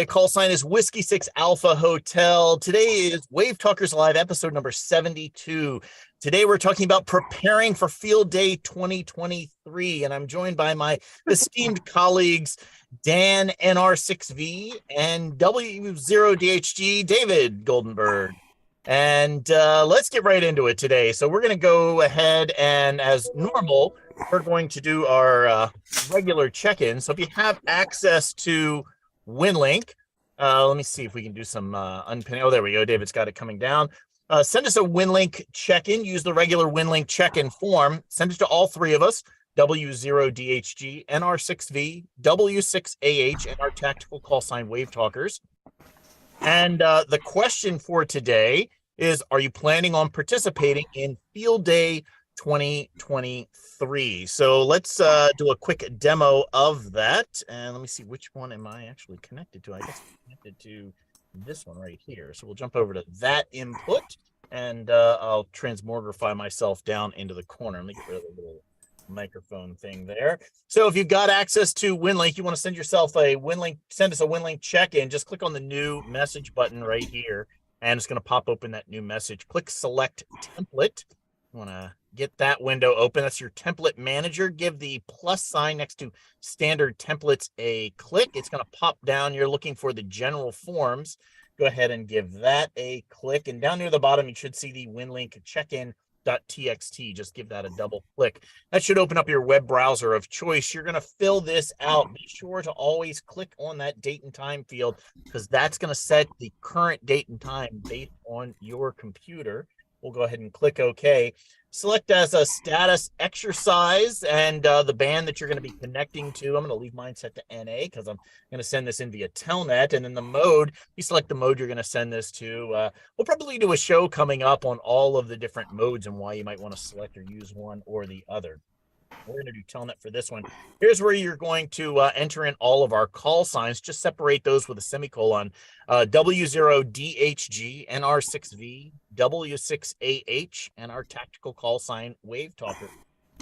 Call sign is Whiskey 6 Alpha Hotel. Today is WaveTalkers Live episode number 72. Today we're talking about preparing for Field Day 2023, and I'm joined by my esteemed colleagues Dan NR6V and W0DHG David Goldenberg. And let's get right into it today. So we're going to go ahead and, as normal, we're going to do our regular check-in. So if you have access to WinLink, let me see if we can do some unpinning. Oh, there we go. David's got it coming down. Send us a WinLink check-in. Use the regular WinLink check-in form. Send it to all three of us, W0DHG, NR6V, W6AH, and our tactical call sign WaveTalkers. And the question for today is, are you planning on participating in Field Day 2023? So let's do a quick demo of that. And let me see, which one am I actually connected to? I guess I'm connected to this one right here. So we'll jump over to that input, and I'll transmogrify myself down into the corner. Let me get rid of the little microphone thing there. So if you've got access to WinLink, you want to send yourself a WinLink, send us a WinLink check-in, just click on the new message button right here, and it's going to pop open that new message. Click select template. You want to get that window open. That's your template manager. Give the plus sign next to standard templates a click. It's going to pop down. You're looking for the general forms. Go ahead and give that a click. And down near the bottom, you should see the WinLink check-in.txt. Just give that a double click. That should open up your web browser of choice. You're going to fill this out. Be sure to always click on that date and time field, because that's going to set the current date and time based on your computer. We'll go ahead and click OK. Select as a status exercise and the band that you're going to be connecting to. I'm going to leave mine set to NA because I'm going to send this in via Telnet. And then the mode, you select the mode you're going to send this to. We'll probably do a show coming up on all of the different modes and why you might want to select or use one or the other. We're going to do Telnet for this one. Here's where you're going to enter in all of our call signs. Just separate those with a semicolon. W0DHG, NR6V, W6AH, and our tactical call sign WaveTalker.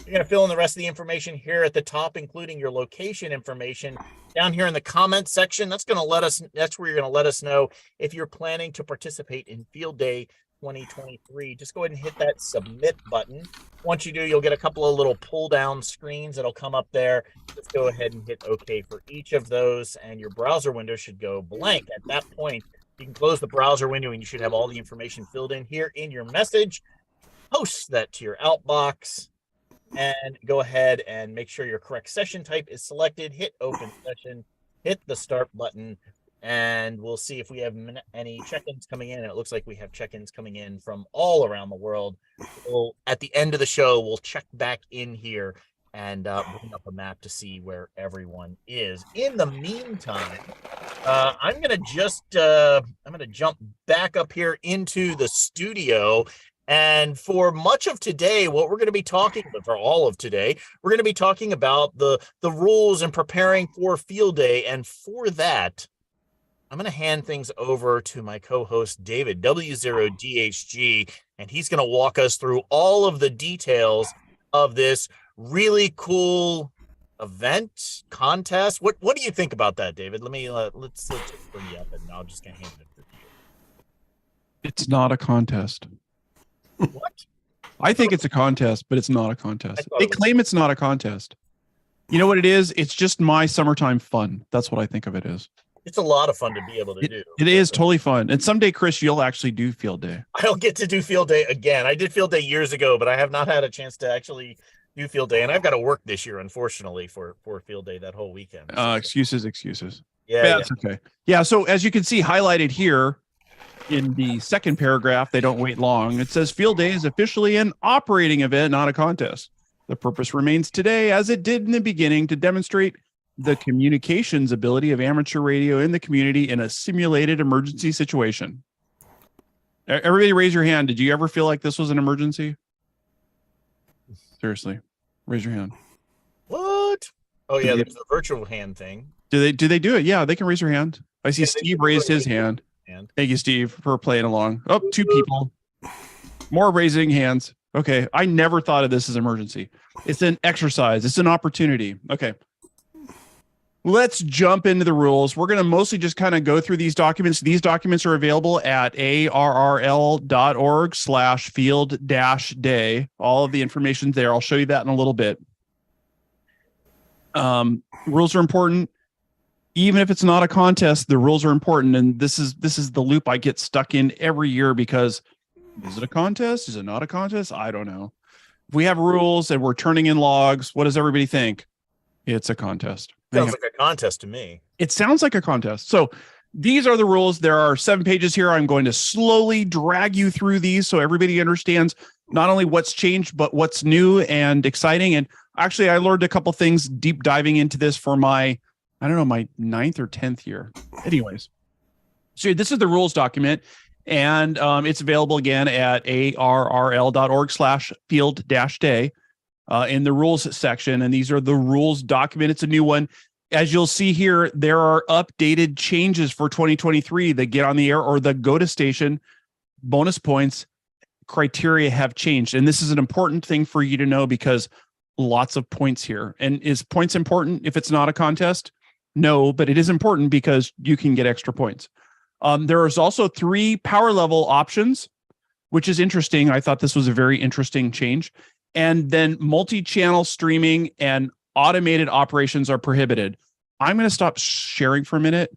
You're going to fill in the rest of the information here at the top, including your location information. Down here in the comment section, that's where you're going to let us know if you're planning to participate in Field Day 2023. Just go ahead and hit that submit button. Once you do, you'll get a couple of little pull down screens that'll come up there. Just go ahead and hit OK for each of those, and your browser window should go blank. At that point, you can close the browser window and you should have all the information filled in here in your message. Post that to your outbox and go ahead and make sure your correct session type is selected. Hit open session, hit the start button, and we'll see if we have any check-ins coming in. And it looks like we have check-ins coming in from all around the world. At the end of the show, we'll check back in here and bring up a map to see where everyone is. In the meantime, I'm gonna jump back up here into the studio. And for much of today, what we're going to be talking about, for all of today, we're going to be talking about the rules and preparing for Field Day. And for that, I'm going to hand things over to my co-host, David, W0DHG, and he's going to walk us through all of the details of this really cool event, contest. What do you think about that, David? Let's just bring you up, and I'll just kind of hand it over to you. It's not a contest. What? I think it's a contest, but it's not a contest. They claim it's not a contest. You know what it is? It's just my summertime fun. That's what I think of it as. It's a lot of fun to be able to do. It is totally fun. And someday, Chris, you'll actually do Field Day. I'll get to do Field Day again. I did Field Day years ago, but I have not had a chance to actually do Field Day. And I've got to work this year, unfortunately, for Field Day that whole weekend. So. Excuses. Yeah, that's okay. Yeah, so as you can see highlighted here in the second paragraph, they don't wait long. It says Field Day is officially an operating event, not a contest. The purpose remains today, as it did in the beginning, to demonstrate the communications ability of amateur radio in the community in a simulated emergency situation. Everybody raise your hand. Did you ever feel like this was an emergency? Seriously, raise your hand. What? Oh yeah, there's a virtual hand thing. Do they do it? Yeah, they can raise your hand. I see Steve raised his hand. Thank you, Steve, for playing along. Oh, 2 people. More raising hands. Okay, I never thought of this as emergency. It's an exercise. It's an opportunity. Okay. let's jump into the rules. We're going to mostly just kind of go through these documents. These documents are available at arrl.org/field-day. All of the information's there. I'll show you that in a little bit. Rules are important. Even if it's not a contest, the rules are important. And this is the loop I get stuck in every year because is it a contest? Is it not a contest? I don't know. If we have rules and we're turning in logs, what does everybody think? It's a contest. Sounds like a contest to me. It sounds like a contest. So these are the rules. There are 7 pages here. I'm going to slowly drag you through these so everybody understands not only what's changed, but what's new and exciting. And actually, I learned a couple things deep diving into this for my 9th or 10th year. Anyways, so this is the rules document, and it's available again at arrl.org/field-day in the rules section. And these are the rules document. It's a new one. As you'll see here, there are updated changes for 2023 that get on the air or the go to station. Bonus points criteria have changed. And this is an important thing for you to know because lots of points here. And is points important if it's not a contest? No, but it is important because you can get extra points. There is also 3 power level options, which is interesting. I thought this was a very interesting change. And then multi-channel streaming and automated operations are prohibited. I'm going to stop sharing for a minute.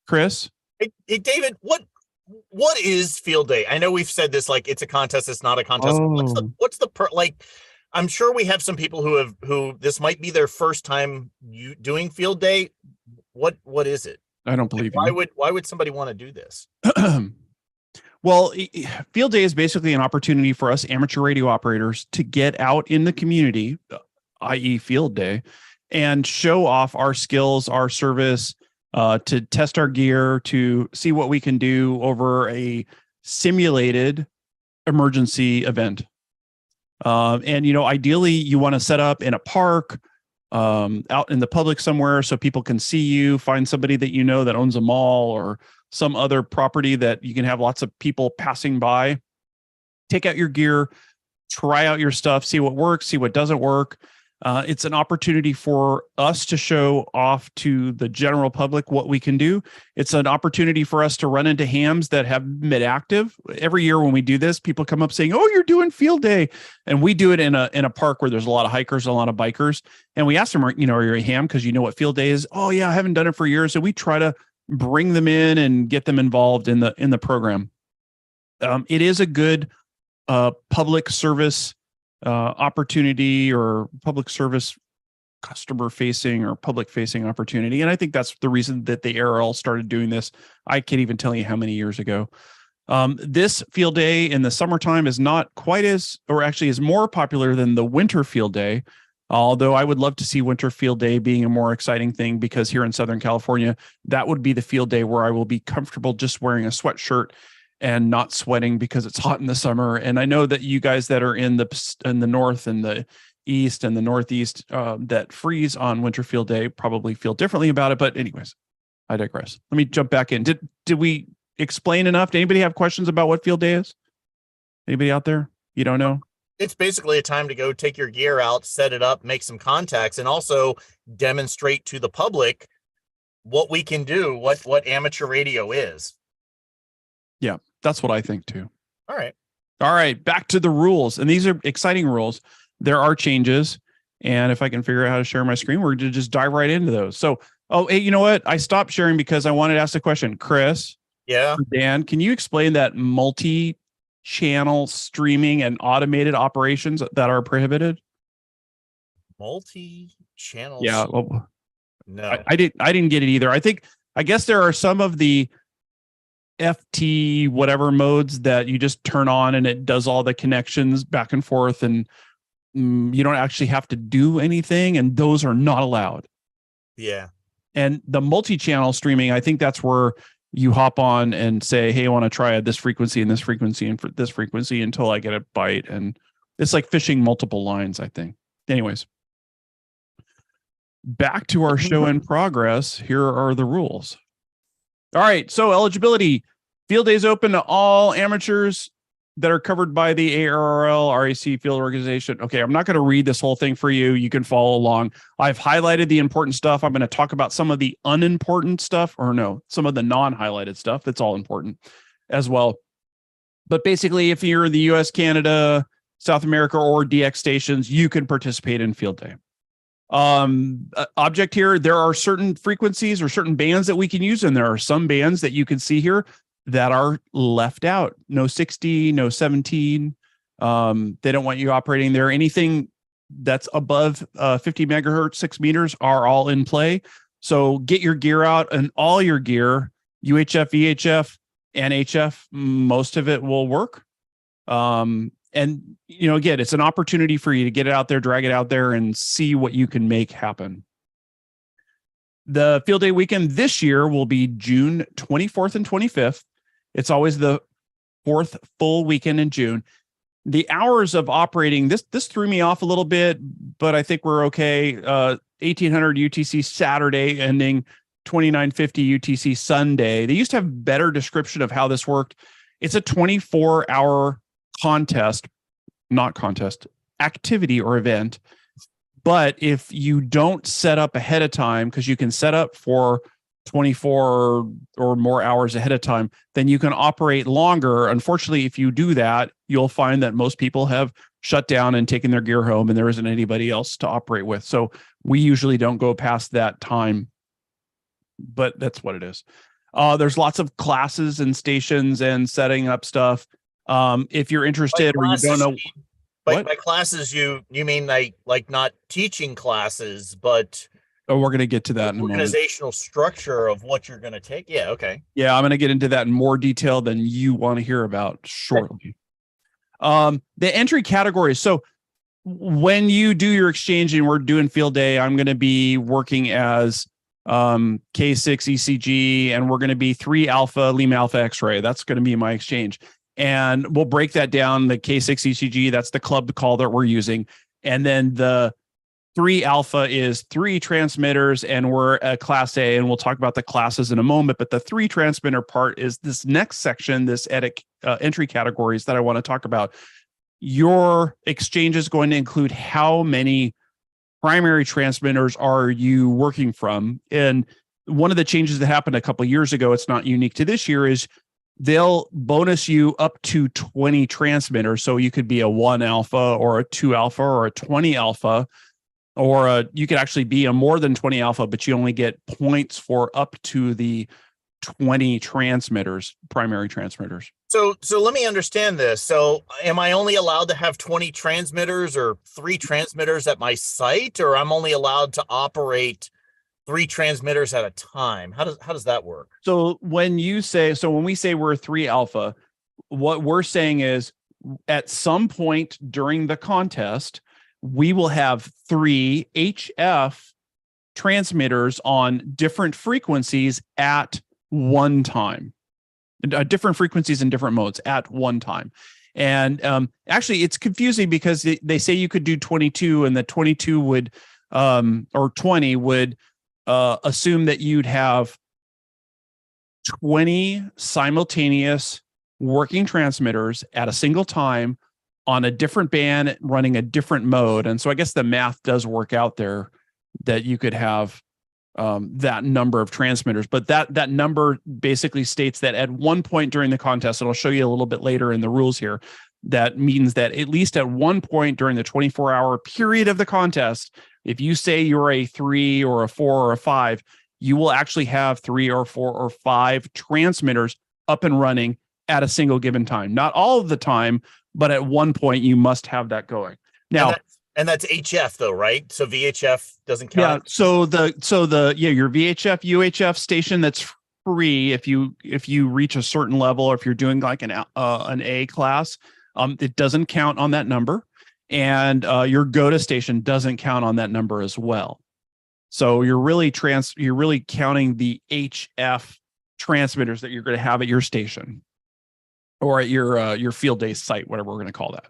Chris? Hey, David, what is field day? I know we've said this, like it's a contest, it's not a contest. Oh. I'm sure we have some people who this might be their first time doing field day. What is it? I don't believe you. Why would somebody want to do this? Well, field day is basically an opportunity for us amateur radio operators to get out in the community, i.e. field day, and show off our skills, our service, to test our gear, to see what we can do over a simulated emergency event. And, ideally you want to set up in a park, out in the public somewhere so people can see you, find somebody that that owns a mall or some other property that you can have lots of people passing by. Take out your gear, try out your stuff, see what works, see what doesn't work. It's an opportunity for us to show off to the general public what we can do. It's an opportunity for us to run into hams that have been active. Every year when we do this, people come up saying, "Oh, you're doing field day," and we do it in a park where there's a lot of hikers, a lot of bikers, and we ask them, "Are you a ham? Because you know what field day is?" "Oh yeah, I haven't done it for years." And we try to bring them in and get them involved in the program. It is a good public service opportunity or public service customer facing or public facing opportunity. And I think that's the reason that the ARL started doing this. I can't even tell you how many years ago. This field day in the summertime is not quite as, or actually is more popular than the winter field day. Although I would love to see winter field day being a more exciting thing, because here in Southern California, that would be the field day where I will be comfortable just wearing a sweatshirt and not sweating because it's hot in the summer. And I know that you guys that are in the north and the east and the northeast that freeze on winter field day probably feel differently about it. But anyways, I digress. Let me jump back in. Did we explain enough? Did anybody have questions about what field day is? Anybody out there? You don't know? It's basically a time to go take your gear out, set it up, make some contacts, and also demonstrate to the public what we can do, what amateur radio is. Yeah, that's what I think too. All right, back to the rules. And these are exciting rules. There are changes. And if I can figure out how to share my screen, we're going to just dive right into those. So, hey, you know what? I stopped sharing because I wanted to ask a question. Chris? Yeah? Dan, can you explain that multi-channel streaming and automated operations that are prohibited? Multi-channel? Yeah. Well, no. I didn't get it either. I guess there are some of the FT whatever modes that you just turn on and it does all the connections back and forth, and you don't actually have to do anything, and those are not allowed. Yeah. And the multi-channel streaming, I think that's where you hop on and say, "Hey, I want to try this frequency and this frequency and for this frequency until I get a bite." And it's like fishing multiple lines, I think. Anyways, back to our show in progress. Here are the rules. All right. So eligibility: field days open to all amateurs. that are covered by the ARRL RAC field organization. Okay, I'm not going to read this whole thing for you. You can follow along. I've highlighted the important stuff. I'm going to talk about some of the unimportant stuff, or no, some of the non-highlighted stuff. That's all important as well. But basically, if you're in the US, Canada, South America, or DX stations, you can participate in field day. Object here, there are certain frequencies or certain bands that we can use, and there are some bands that you can see here that are left out. No 60, no 17. They don't want you operating there. Anything that's above 50 megahertz, 6 meters are all in play. So get your gear out, and all your gear, UHF, VHF, and HF, most of it will work. And, you know, again, it's an opportunity for you to get it out there, drag it out there, and see what you can make happen. The field day weekend this year will be June 24th and 25th. It's always the fourth full weekend in June. The hours of operating, this threw me off a little bit, but I think we're okay. 1800 UTC Saturday ending 2950 UTC Sunday. They used to have better description of how this worked. It's a 24-hour activity or event. But if you don't set up ahead of time, because you can set up for 24 or more hours ahead of time, then you can operate longer. Unfortunately, if you do that, you'll find that most people have shut down and taken their gear home, and there isn't anybody else to operate with. So we usually don't go past that time, but that's what it is. There's lots of classes and stations and setting up stuff. If you're interested or you don't know. By classes, you mean like not teaching classes, but we're going to get to that in a moment. Organizational structure of what you're going to take. Yeah. Okay. Yeah. I'm going to get into that in more detail than you want to hear about shortly. The entry categories. So when you do your exchange and we're doing field day, I'm going to be working as K6 ECG, and we're going to be 3 alpha Lima alpha X-ray. That's going to be my exchange. And we'll break that down. The K6 ECG, that's the club call that we're using. And then the 3 alpha is 3 transmitters, and we're a class A, and we'll talk about the classes in a moment. But the 3 transmitter part is this next section, this entry categories that I want to talk about. Your exchange is going to include how many primary transmitters are you working from. And one of the changes that happened a couple of years ago, it's not unique to this year, is they'll bonus you up to 20 transmitters. So you could be a 1 alpha or a 2 alpha or a 20 alpha, or you could actually be a more than 20 alpha, but you only get points for up to the 20 transmitters, primary transmitters. So let me understand this. So am I only allowed to have 20 transmitters or 3 transmitters at my site, or I'm only allowed to operate 3 transmitters at a time? How does that work? So when we say we're 3 alpha, what we're saying is at some point during the contest, we will have 3 HF transmitters on different frequencies at one time, different frequencies and different modes at one time. And actually, it's confusing because they say you could do 22, and the 22 would, or 20 would assume that you'd have 20 simultaneous working transmitters at a single time on a different band running a different mode. And so I guess the math does work out there that you could have that number of transmitters, but that number basically states that at one point during the contest, and I'll show you a little bit later in the rules here, that means that at least at one point during the 24-hour period of the contest, if you say you're a 3 or a 4 or a 5, you will actually have 3 or 4 or 5 transmitters up and running at a single given time. Not all of the time, but at one point you must have that going. Now, and that's HF though, right? So VHF doesn't count. Yeah. So your VHF, UHF station, that's free if you reach a certain level, or if you're doing like an A class, it doesn't count on that number, and your GOTA station doesn't count on that number as well. So you're really counting the HF transmitters that you're going to have at your station or at your field day site, whatever we're going to call that.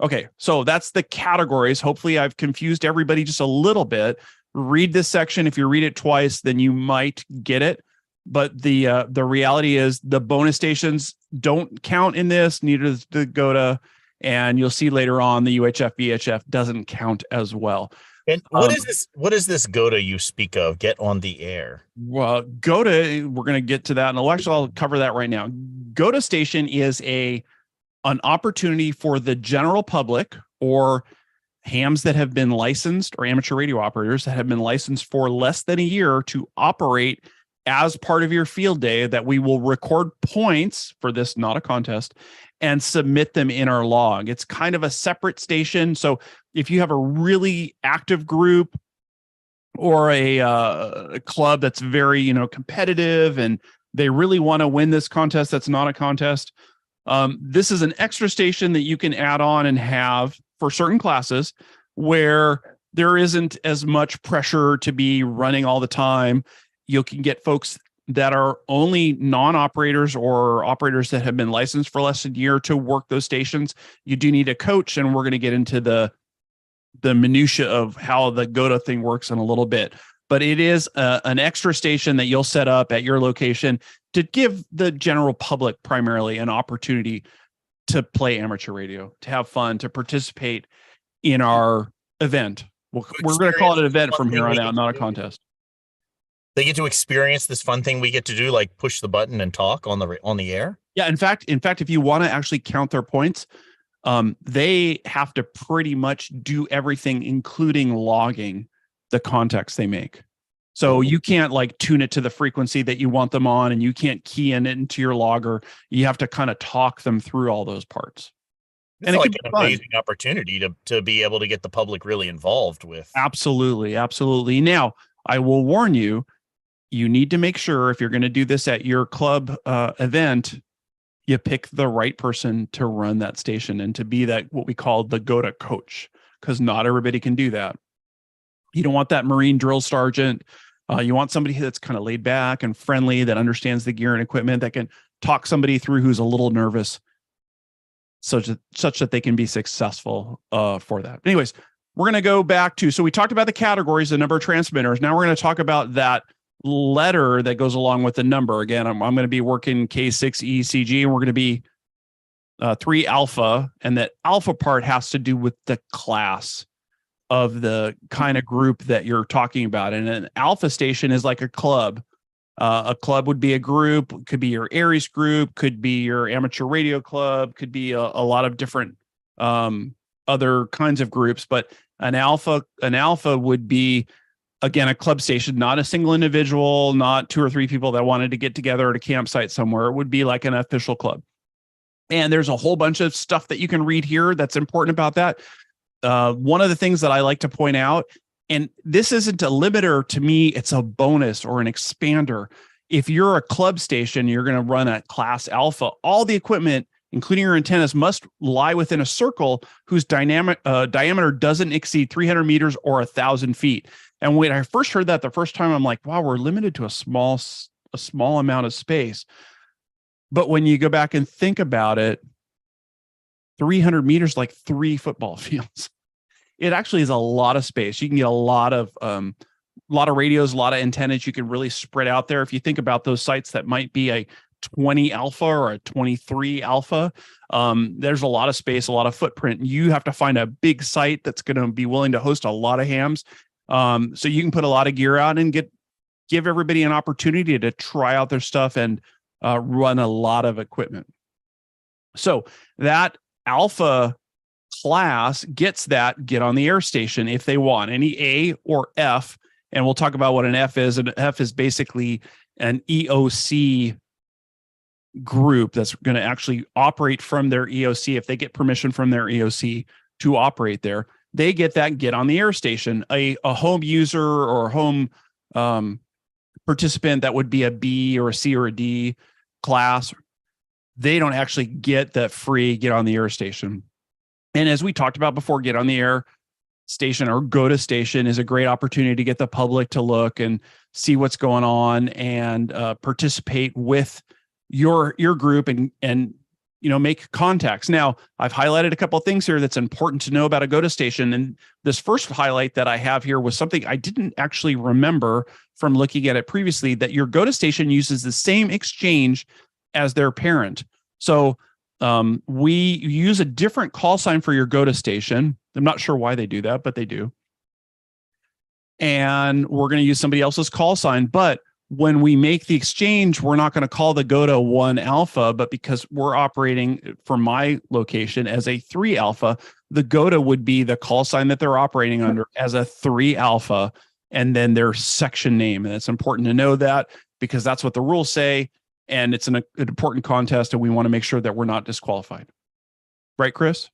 Okay, so that's the categories. Hopefully I've confused everybody just a little bit. Read this section. If you read it twice, then you might get it. But the reality is the bonus stations don't count in this, neither does the GOTA. And you'll see later on the UHF VHF doesn't count as well. And what is this? What is this GOTA you speak of? Get on the air. Well, GOTA, we're going to get to that, and I'll cover that right now. GOTA station is an opportunity for the general public or hams that have been licensed, or amateur radio operators that have been licensed for less than a year, to operate as part of your field day, that we will record points for this, not a contest, and submit them in our log. It's kind of a separate station. So if you have a really active group or a club that's very, competitive, and they really want to win this contest that's not a contest, this is an extra station that you can add on and have for certain classes where there isn't as much pressure to be running all the time. You can get folks that are only non-operators or operators that have been licensed for less than a year to work those stations. You do need a coach, and we're going to get into the minutia of how the GOTA thing works in a little bit. But it is an extra station that you'll set up at your location to give the general public primarily an opportunity to play amateur radio, to have fun, to participate in our event. We're going to call it an event from here on out, not a contest. They get to experience this fun thing we get to do, like push the button and talk on the air. Yeah. In fact, if you want to actually count their points, they have to pretty much do everything, including logging the contacts they make. So you can't tune it to the frequency that you want them on, and you can't key it into your logger. You have to kind of talk them through all those parts. And it's an amazing opportunity to be able to get the public really involved with. Absolutely. Absolutely. Now, I will warn you, you need to make sure, if you're going to do this at your club event, you pick the right person to run that station and to be that, what we call the GOTA coach, because not everybody can do that. You don't want that Marine drill sergeant. You want somebody that's kind of laid back and friendly, that understands the gear and equipment, that can talk somebody through who's a little nervous, such that they can be successful for that. Anyways, we're going to go back to, so we talked about the categories, the number of transmitters. Now we're going to talk about that letter that goes along with the number. Again, I'm going to be working K6ECG, and we're going to be 3 alpha, and that alpha part has to do with the class of the kind of group that you're talking about. And an alpha station is like a club. A club would be a group, could be your Aries group, could be your amateur radio club, could be a lot of different other kinds of groups. But an alpha would be, again, a club station, not a single individual, not 2 or 3 people that wanted to get together at a campsite somewhere. It would be like an official club. And there's a whole bunch of stuff that you can read here that's important about that. One of the things that I like to point out, and this isn't a limiter to me, it's a bonus or an expander. If you're a club station, you're going to run a class alpha, all the equipment, including your antennas, must lie within a circle whose diameter doesn't exceed 300 meters or 1,000 feet. And when I first heard that the first time, I'm like, wow, we're limited to a small amount of space. But when you go back and think about it, 300 meters, like 3 football fields. It actually is a lot of space. You can get a lot of radios, a lot of antennas. You can really spread out there. If you think about those sites that might be a 20 alpha or a 23 alpha, there's a lot of space, a lot of footprint. You have to find a big site that's going to be willing to host a lot of hams. So you can put a lot of gear out and give everybody an opportunity to try out their stuff and run a lot of equipment. So that alpha class gets that get on the air station if they want any A or F. And we'll talk about what an F is. An F is basically an EOC group that's going to actually operate from their EOC. If they get permission from their EOC to operate there, they get that get on the air station. A home user or home participant that would be a B or a C or a D class, they don't actually get that free get on the air station. And as we talked about before, get on the air station or GOTA station is a great opportunity to get the public to look and see what's going on and participate with your group and make contacts. Now, I've highlighted a couple of things here that's important to know about a GOTA station. And this first highlight that I have here was something I didn't actually remember from looking at it previously, that your GOTA station uses the same exchange as their parent. So we use a different call sign for your GOTA station. I'm not sure why they do that, but they do. And we're going to use somebody else's call sign. But when we make the exchange, we're not going to call the GOTA 1 alpha, but because we're operating for my location as a 3 alpha, the GOTA would be the call sign that they're operating under as a 3 alpha, and then their section name. And it's important to know that, because that's what the rules say. And it's an important contest, and we want to make sure that we're not disqualified. Right, Chris?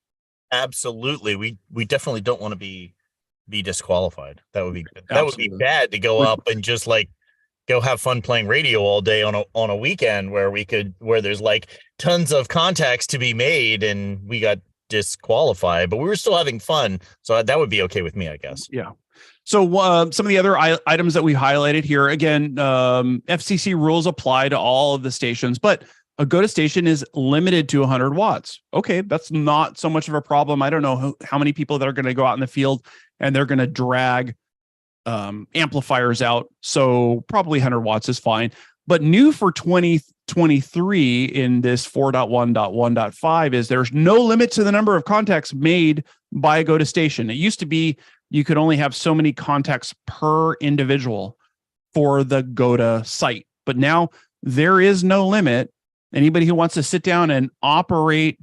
Absolutely. We definitely don't want to be disqualified. That would be Absolutely. bad to go up and just like go have fun playing radio all day on a weekend where there's like tons of contacts to be made and we got disqualified, but we were still having fun. So that would be okay with me, I guess. Yeah. So some of the other items that we highlighted here, again, FCC rules apply to all of the stations, but a GOTA station is limited to 100 watts. Okay, that's not so much of a problem. I don't know how many people that are going to go out in the field and they're going to drag amplifiers out. So probably 100 watts is fine. But new for 2023 in this 4.1.1.5 is there's no limit to the number of contacts made by a GOTA station. It used to be you could only have so many contacts per individual for the GOTA site. But now there is no limit. Anybody who wants to sit down and operate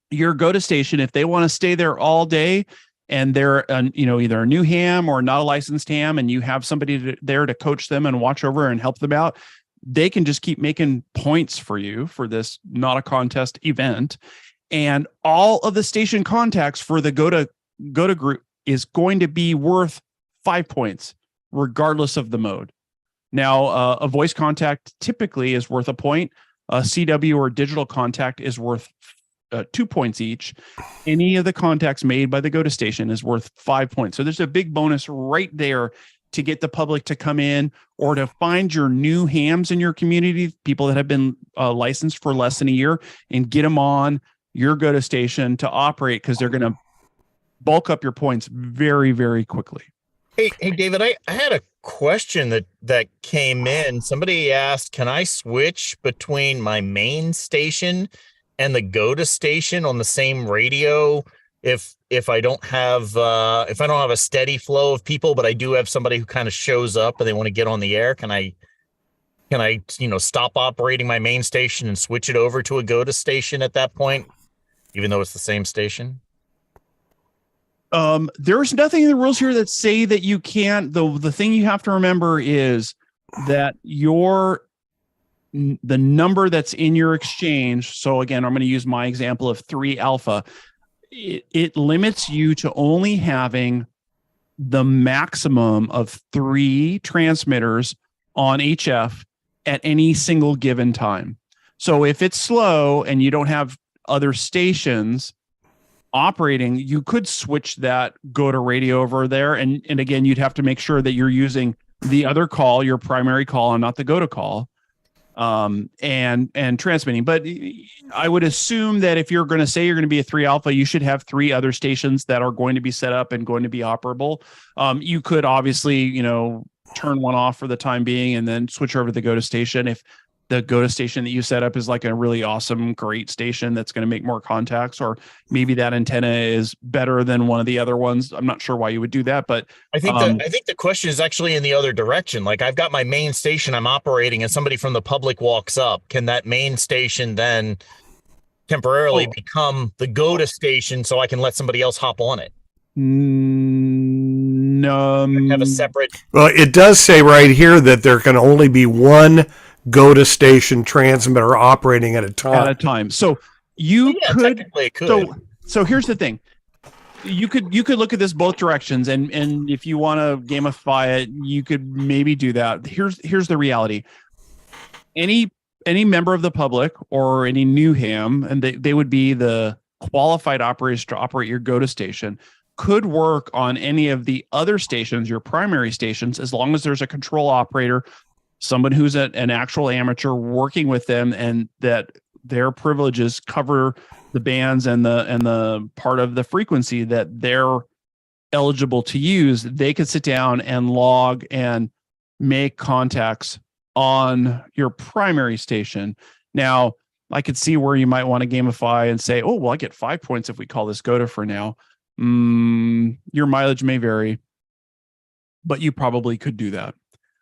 your GOTA station, if they want to stay there all day and they're either a new ham or not a licensed ham, and you have somebody there to coach them and watch over and help them out, they can just keep making points for you for this not a contest event. And all of the station contacts for the GOTA group is going to be worth 5 points, regardless of the mode. Now, a voice contact typically is worth a point. A CW or digital contact is worth 2 points each. Any of the contacts made by the GOTA station is worth 5 points. So there's a big bonus right there to get the public to come in, or to find your new hams in your community, people that have been licensed for less than a year, and get them on your GOTA station to operate, because they're going to bulk up your points very, very quickly. Hey, David, I had a question that came in. Somebody asked, can I switch between my main station and the GOTA station on the same radio if I don't have a steady flow of people, but I do have somebody who kind of shows up and they want to get on the air? Can I stop operating my main station and switch it over to a GOTA station at that point, even though it's the same station? There's nothing in the rules here that say that you can't. The thing you have to remember is that the number that's in your exchange. So again, I'm going to use my example of 3 alpha. It limits you to only having the maximum of 3 transmitters on HF at any single given time. So if it's slow and you don't have other stations operating, you could switch that GOTA radio over there. And again, you'd have to make sure that you're using the other call, your primary call, and not the GOTA call, and transmitting. But I would assume that if you're going to say you're going to be a 3 alpha, you should have 3 other stations that are going to be set up and going to be operable. You could obviously, turn one off for the time being and then switch over to the GOTA station. If the GOTA station that you set up is like a really awesome, great station that's going to make more contacts, or maybe that antenna is better than one of the other ones. I'm not sure why you would do that, but I think the question is actually in the other direction. Like, I've got my main station I'm operating and somebody from the public walks up. Can that main station then temporarily become the GOTA station so I can let somebody else hop on it? No. Have a separate. Well, it does say right here that there can only be one GOTA station transmitter operating at a time. So you could. Technically it could. So here's the thing. You could look at this both directions, and if you want to gamify it, you could maybe do that. Here's the reality. Any member of the public or any new ham, and they would be the qualified operators to operate your GOTA station, could work on any of the other stations, your primary stations, as long as there's a control operator, someone who's an actual amateur working with them, and that their privileges cover the bands and the part of the frequency that they're eligible to use, they could sit down and log and make contacts on your primary station. Now, I could see where you might want to gamify and say, oh, well, I get 5 points if we call this GOTA for now. Your mileage may vary, but you probably could do that.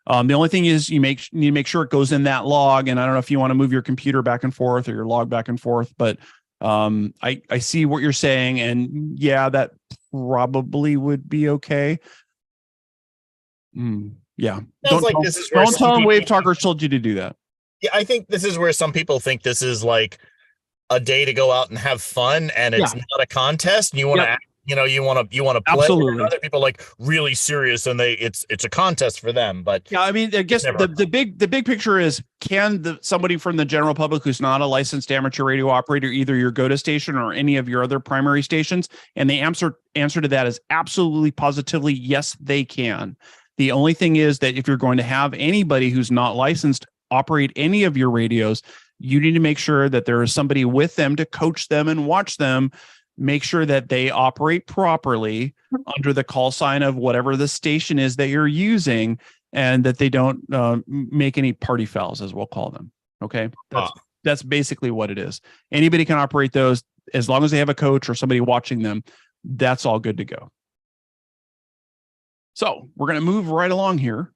The only thing is you need to make sure it goes in that log. And I don't know if you want to move your computer back and forth or your log back and forth, but I see what you're saying. And yeah, that probably would be okay. Yeah. Don't tell them WaveTalkers told you to do that. Yeah, I think this is where some people think this is like a day to go out and have fun, and it's not a contest. And you want to, you want to play. Absolutely. Other people like really serious, and it's a contest for them. But yeah, I mean, I guess the big picture is, can somebody from the general public who's not a licensed amateur radio operator, either your GOTA station or any of your other primary stations, and the answer to that is absolutely, positively yes, they can. The only thing is that if you're going to have anybody who's not licensed operate any of your radios, you need to make sure that there is somebody with them to coach them and watch them, make sure that they operate properly under the call sign of whatever the station is that you're using, and that they don't make any party fouls, as we'll call them. Okay. That's basically what it is. Anybody can operate those as long as they have a coach or somebody watching them. That's all good to go. So we're going to move right along here.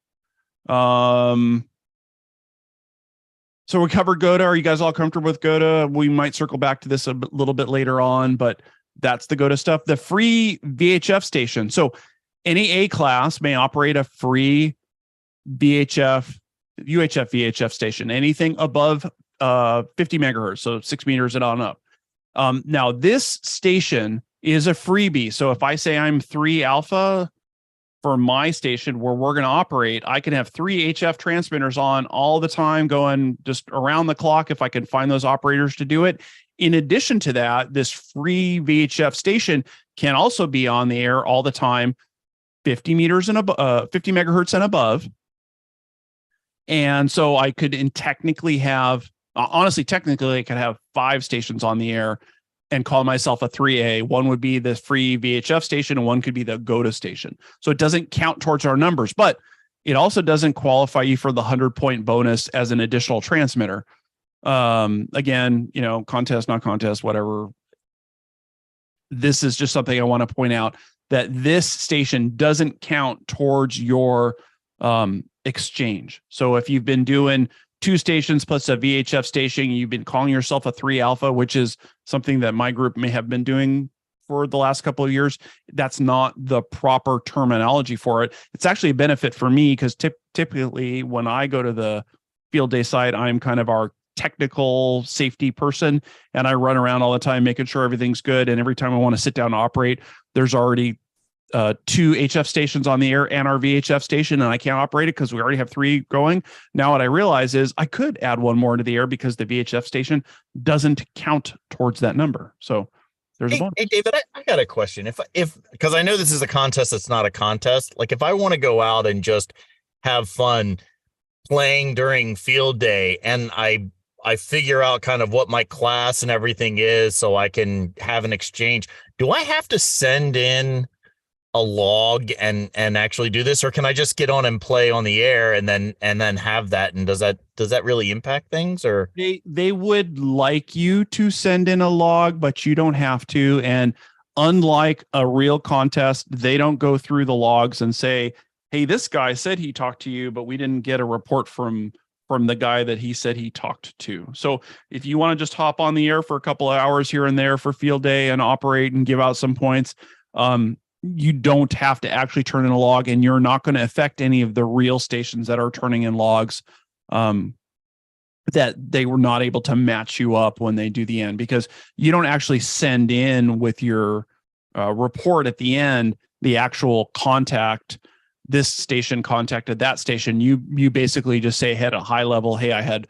So we covered GOTA. Are you guys all comfortable with GOTA? We might circle back to this a little bit later on, but that's the GOTA stuff. The free VHF station. So any A class may operate a free UHF VHF station, anything above 50 megahertz, so 6 meters and on up. Now, this station is a freebie. So if I say I'm 3 alpha for my station where we're going to operate, I can have 3 HF transmitters on all the time, going just around the clock if I can find those operators to do it. In addition to that, this free VHF station can also be on the air all the time, 50 meters and 50 megahertz and above. And so I could technically have, technically I could have 5 stations on the air and call myself a 3A. One would be the free VHF station, and one could be the GOTA station. So it doesn't count towards our numbers, but it also doesn't qualify you for the 100-point bonus as an additional transmitter. Again, contest, not contest, whatever. This is just something I want to point out, that this station doesn't count towards your exchange. So if you've been doing 2 stations plus a VHF station, you've been calling yourself a 3 alpha, which is something that my group may have been doing for the last couple of years. That's not the proper terminology for it. It's actually a benefit for me because typically when I go to the field day site, I'm kind of our technical safety person, and I run around all the time making sure everything's good. And every time I want to sit down and operate, there's already 2 HF stations on the air and our VHF station, and I can't operate it because we already have 3 going. Now what I realize is I could add one more into the air because the VHF station doesn't count towards that number. So there's a bonus. Hey David, I got a question. If because I know this is a contest, it's not a contest. Like if I want to go out and just have fun playing during field day, and I figure out kind of what my class and everything is so I can have an exchange, do I have to send in a log and actually do this, or can I just get on and play on the air and then have that? And does that really impact things? Or they would like you to send in a log, but you don't have to. And unlike a real contest, they don't go through the logs and say, hey, this guy said he talked to you, but we didn't get a report from the guy that he said he talked to. So if you want to just hop on the air for a couple of hours here and there for field day and operate and give out some points, you don't have to actually turn in a log, and you're not going to affect any of the real stations that are turning in logs that they were not able to match you up when they do the end, because you don't actually send in with your report at the end the actual contact. This station contacted that station. You basically just say at a high level, hey, I had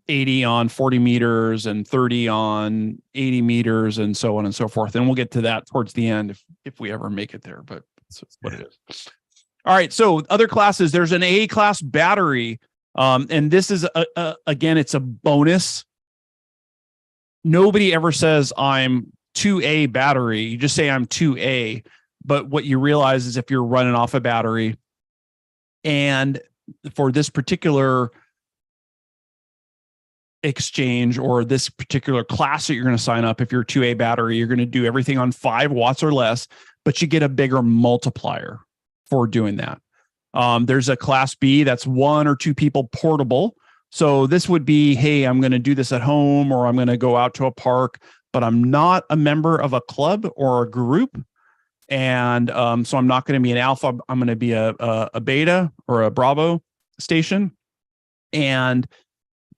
80 on 40 meters and 30 on 80 meters and so on and so forth. And we'll get to that towards the end if we ever make it there, but that's what it is. All right. So other classes, there's an A class battery. And this is again, it's a bonus nobody ever says I'm 2A battery. You just say I'm 2A. But what you realize is if you're running off a battery, and for this particular exchange or this particular class that you're going to sign up, if you're 2A battery, you're going to do everything on 5 watts or less, but you get a bigger multiplier for doing that. There's a class B that's 1 or 2 people portable. So this would be, hey, I'm going to do this at home, or I'm going to go out to a park, but I'm not a member of a club or a group. And so I'm not going to be an alpha. I'm going to be a beta or a Bravo station. And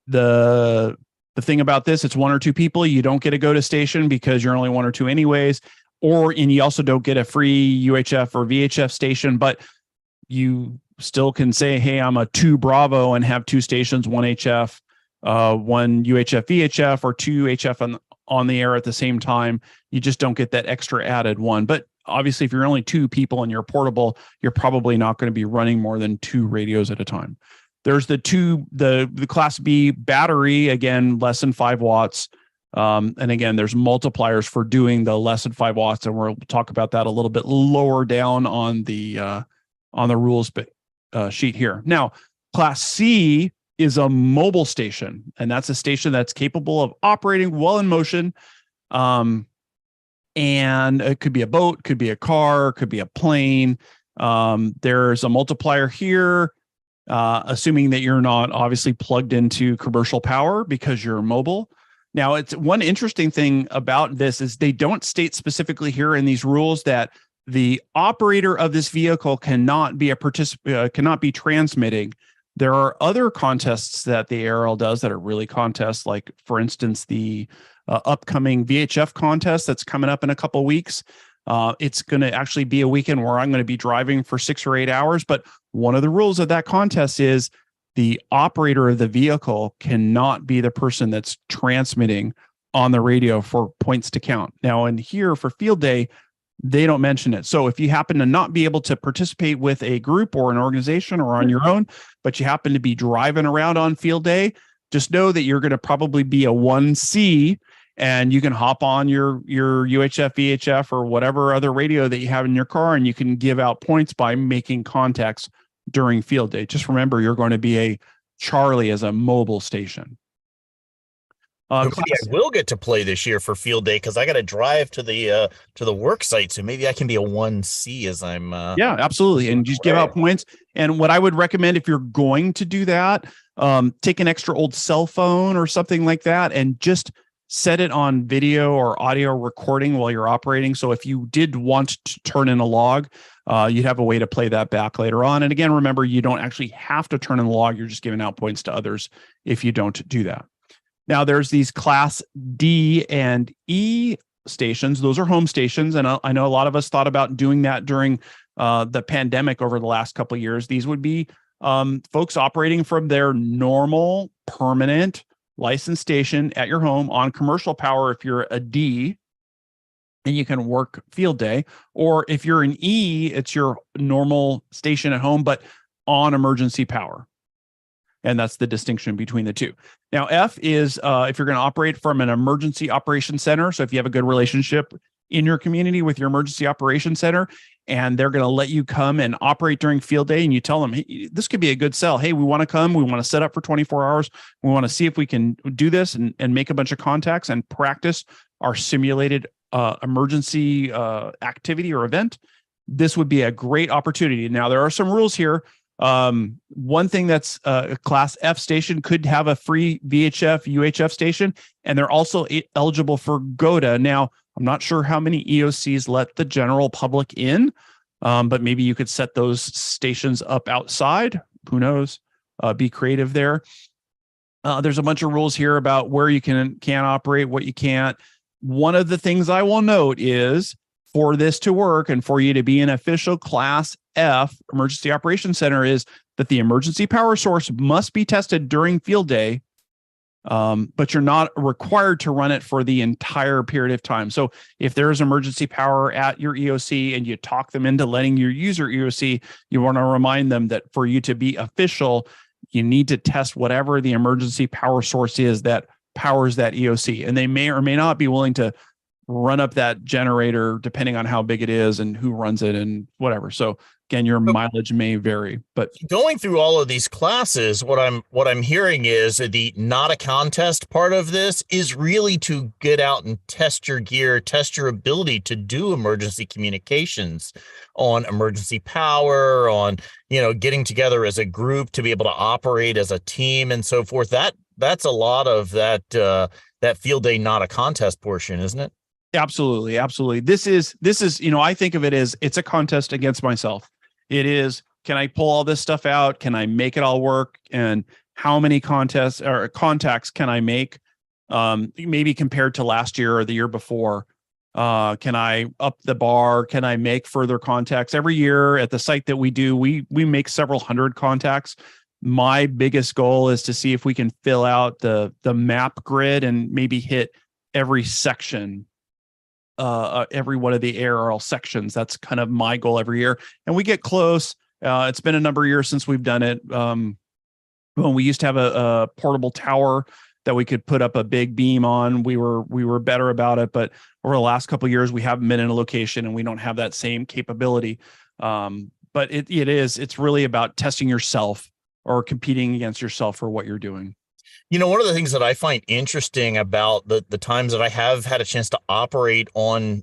the thing about this, it's 1 or 2 people. You don't get a go to station because you're only 1 or 2 anyways. And you also don't get a free UHF or VHF station, but you still can say, hey, I'm a 2 Bravo and have 2 stations, 1 HF, 1 UHF, VHF, or 2 HF on the air at the same time. You just don't get that extra added one. But obviously, if you're only 2 people and you're portable, you're probably not going to be running more than 2 radios at a time. There's the class B battery, again, less than 5 watts. And again, there's multipliers for doing the less than 5 watts. And we'll talk about that a little bit lower down on the rules sheet here. Now, class C is a mobile station, and that's a station that's capable of operating while in motion. And it could be a boat, could be a car, could be a plane. There's a multiplier here, assuming that you're not obviously plugged into commercial power because you're mobile. Now, it's one interesting thing about this is they don't state specifically here in these rules that the operator of this vehicle cannot be cannot be transmitting. There are other contests that the ARL does that are really contests, like, for instance, the upcoming VHF contest that's coming up in a couple of weeks. It's going to actually be a weekend where I'm going to be driving for 6 or 8 hours. But one of the rules of that contest is the operator of the vehicle cannot be the person that's transmitting on the radio for points to count. Now, in here for field day, they don't mention it. So if you happen to not be able to participate with a group or an organization or on your own, but you happen to be driving around on field day, just know that you're going to probably be a 1C, and you can hop on your UHF, VHF, or whatever other radio that you have in your car, and you can give out points by making contacts during field day. Just remember, you're going to be a Charlie as a mobile station. Maybe I will get to play this year for field day because I got to drive to the work site. So maybe I can be a 1C as I'm. Yeah, absolutely, and just give out points. And what I would recommend if you're going to do that, take an extra old cell phone or something like that, and just set it on video or audio recording while you're operating. So if you did want to turn in a log, you'd have a way to play that back later on. And again, remember, you don't actually have to turn in the log. You're just giving out points to others if you don't do that. Now, there's these class D and E stations. Those are home stations. And I know a lot of us thought about doing that during the pandemic over the last couple of years. These would be folks operating from their normal, permanent licensed station at your home on commercial power if you're a D, and you can work field day. Or if you're an E, it's your normal station at home, but on emergency power. And that's the distinction between the two. Now, F is if you're going to operate from an emergency operations center. So if you have a good relationship in your community with your emergency operations center, and they're going to let you come and operate during field day, and you tell them, hey, this could be a good sell. Hey, we want to come. We want to set up for 24 hours. We want to see if we can do this and make a bunch of contacts and practice our simulated emergency activity or event. This would be a great opportunity. Now, there are some rules here. One thing that's a class F station could have a free VHF, UHF station, and they're also eligible for GOTA. Now, I'm not sure how many EOCs let the general public in, but maybe you could set those stations up outside. Who knows? Be creative there. There's a bunch of rules here about where you can operate, what you can't. One of the things I will note is for this to work and for you to be an official class F emergency operations center is that the emergency power source must be tested during field day. But you're not required to run it for the entire period of time. So if there is emergency power at your EOC and you talk them into letting you use your EOC, you want to remind them that for you to be official, you need to test whatever the emergency power source is that powers that EOC, and they may or may not be willing to run up that generator depending on how big it is and who runs it and whatever. So again, your mileage may vary, but going through all of these classes, what I'm hearing is the not a contest part of this is really to get out and test your gear, test your ability to do emergency communications on emergency power, on, getting together as a group to be able to operate as a team and so forth. That's a lot of that field day not a contest portion, isn't it? Absolutely. Absolutely. This is, I think of it as it's a contest against myself. It is, can I pull all this stuff out? Can I make it all work? And how many contests or contacts can I make? Maybe compared to last year or the year before, can I up the bar? Can I make further contacts? Every year at the site that we do, we make several hundred contacts. My biggest goal is to see if we can fill out the map grid and maybe hit every section, every one of the ARL sections. That's kind of my goal every year. And we get close. It's been a number of years since we've done it. When we used to have a portable tower that we could put up a big beam on, we were better about it. But over the last couple of years, we haven't been in a location and we don't have that same capability. But it's really about testing yourself or competing against yourself for what you're doing. One of the things that I find interesting about the times that I have had a chance to operate on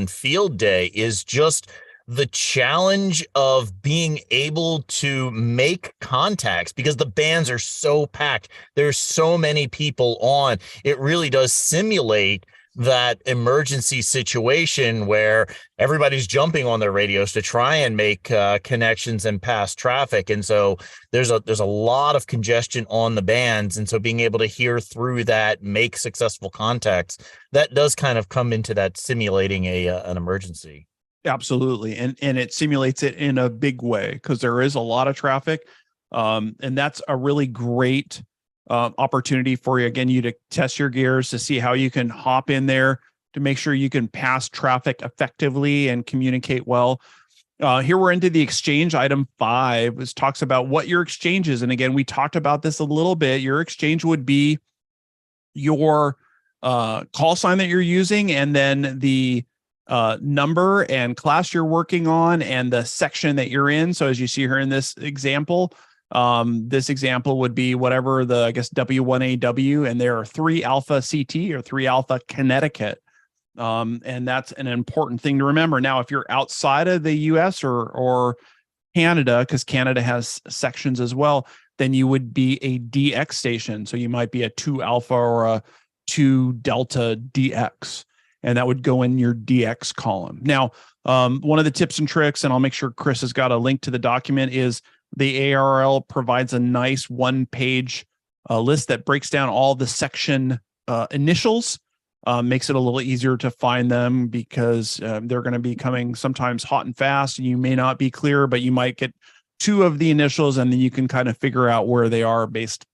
field day is just the challenge of being able to make contacts because the bands are so packed. There's so many people on. It really does simulate that emergency situation where everybody's jumping on their radios to try and make connections and pass traffic. And so there's a lot of congestion on the bands. And so being able to hear through that, make successful contacts, that does kind of come into that simulating an emergency. Absolutely. And it simulates it in a big way because there is a lot of traffic. And that's a really great opportunity for you, again, you to test your gears to see how you can hop in there to make sure you can pass traffic effectively and communicate well. Here we're into the exchange. Item 5 which talks about what your exchange is. And again, we talked about this a little bit. Your exchange would be your call sign that you're using, and then the number and class you're working on and the section that you're in. So as you see here in this example would be whatever the, W1AW, and there are 3 Alpha CT or 3 Alpha Connecticut. And that's an important thing to remember. Now, if you're outside of the US or Canada, because Canada has sections as well, then you would be a DX station. So you might be a 2 Alpha or a 2 Delta DX, and that would go in your DX column. Now, one of the tips and tricks, and I'll make sure Chris has got a link to the document, is the ARL provides a nice one-page list that breaks down all the section initials, makes it a little easier to find them because they're going to be coming sometimes hot and fast, and you may not be clear, but you might get 2 of the initials, and then you can kind of figure out where they are based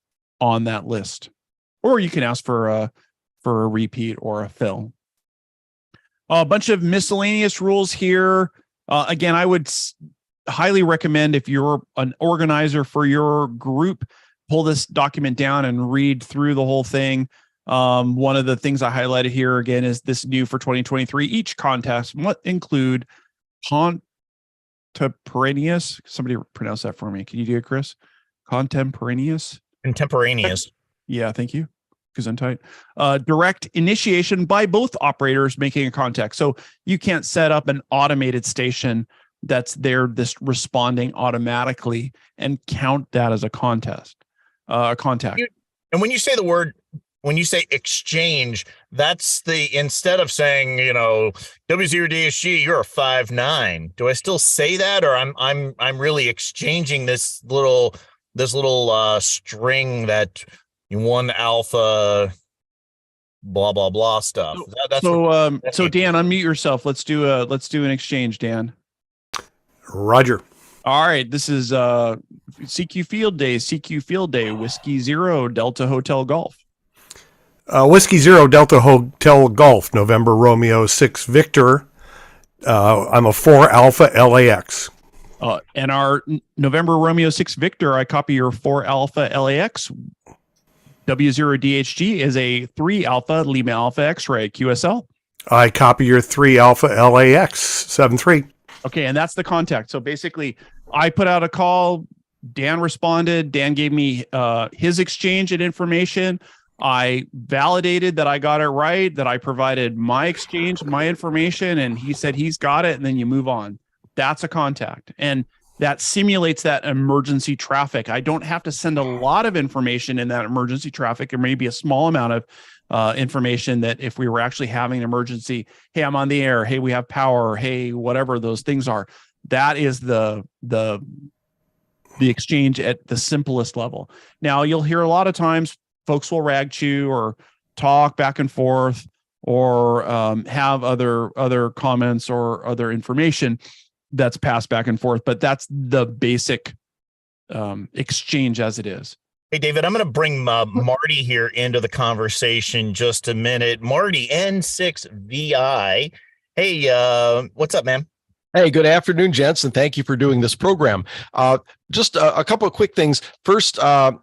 on that list. Or you can ask for a repeat or a fill. A bunch of miscellaneous rules here. Again, I would highly recommend, if you're an organizer for your group, pull this document down and read through the whole thing. One of the things I highlighted here again is this new for 2023. Each contest must include contemporaneous. Somebody pronounce that for me. Can you do it, Chris? Contemporaneous. Yeah, thank you. Gesundheit. Direct initiation by both operators making a contact. So you can't set up an automated station that's there, this responding automatically, and count that as a contact. And when you say exchange, that's instead of saying, W0DSG, you're a 5-9. Do I still say that, or I'm really exchanging this little string that 1 Alpha blah blah blah stuff? So Dan, unmute yourself. Let's do an exchange, Dan. Roger. All right. This is CQ Field Day, Whiskey 0 Delta Hotel Golf. Whiskey 0 Delta Hotel Golf, November Romeo 6 Victor. I'm a 4 Alpha LAX. And our November Romeo 6 Victor, I copy your 4 Alpha LAX. W0DHG is a 3 alpha Lima Alpha X-ray QSL. I copy your 3 alpha LAX 73. Okay, and that's the contact. So basically, I put out a call. Dan responded. Dan gave me his exchange and information. I validated that I got it right, that I provided my exchange, my information, and he said he's got it, and then you move on. That's a contact. And that simulates that emergency traffic. I don't have to send a lot of information in that emergency traffic. There may be a small amount of information that if we were actually having an emergency, hey, I'm on the air, hey, we have power, hey, whatever those things are. That is the exchange at the simplest level. Now, you'll hear a lot of times folks will rag chew or talk back and forth or have other comments or other information that's passed back and forth, but that's the basic exchange as it is. Hey, David, I'm going to bring Marty here into the conversation just a minute. Marty, N6VI. Hey, what's up, man? Hey, good afternoon, gents, and thank you for doing this program. Just a couple of quick things. First, a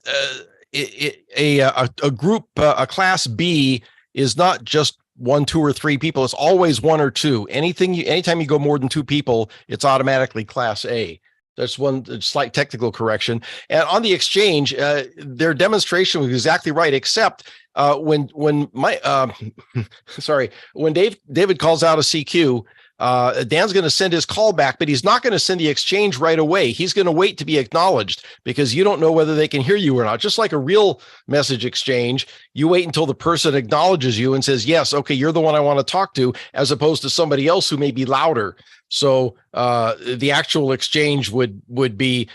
group, a class B is not just 1, 2, or 3 people. It's always 1 or 2. Anytime you go more than 2 people, it's automatically class A. That's one slight technical correction. And on the exchange, their demonstration was exactly right, except when David calls out a CQ, Dan's going to send his call back, but he's not going to send the exchange right away. He's going to wait to be acknowledged because you don't know whether they can hear you or not. Just like a real message exchange, you wait until the person acknowledges you and says, yes, okay, you're the one I want to talk to, as opposed to somebody else who may be louder. So the actual exchange would be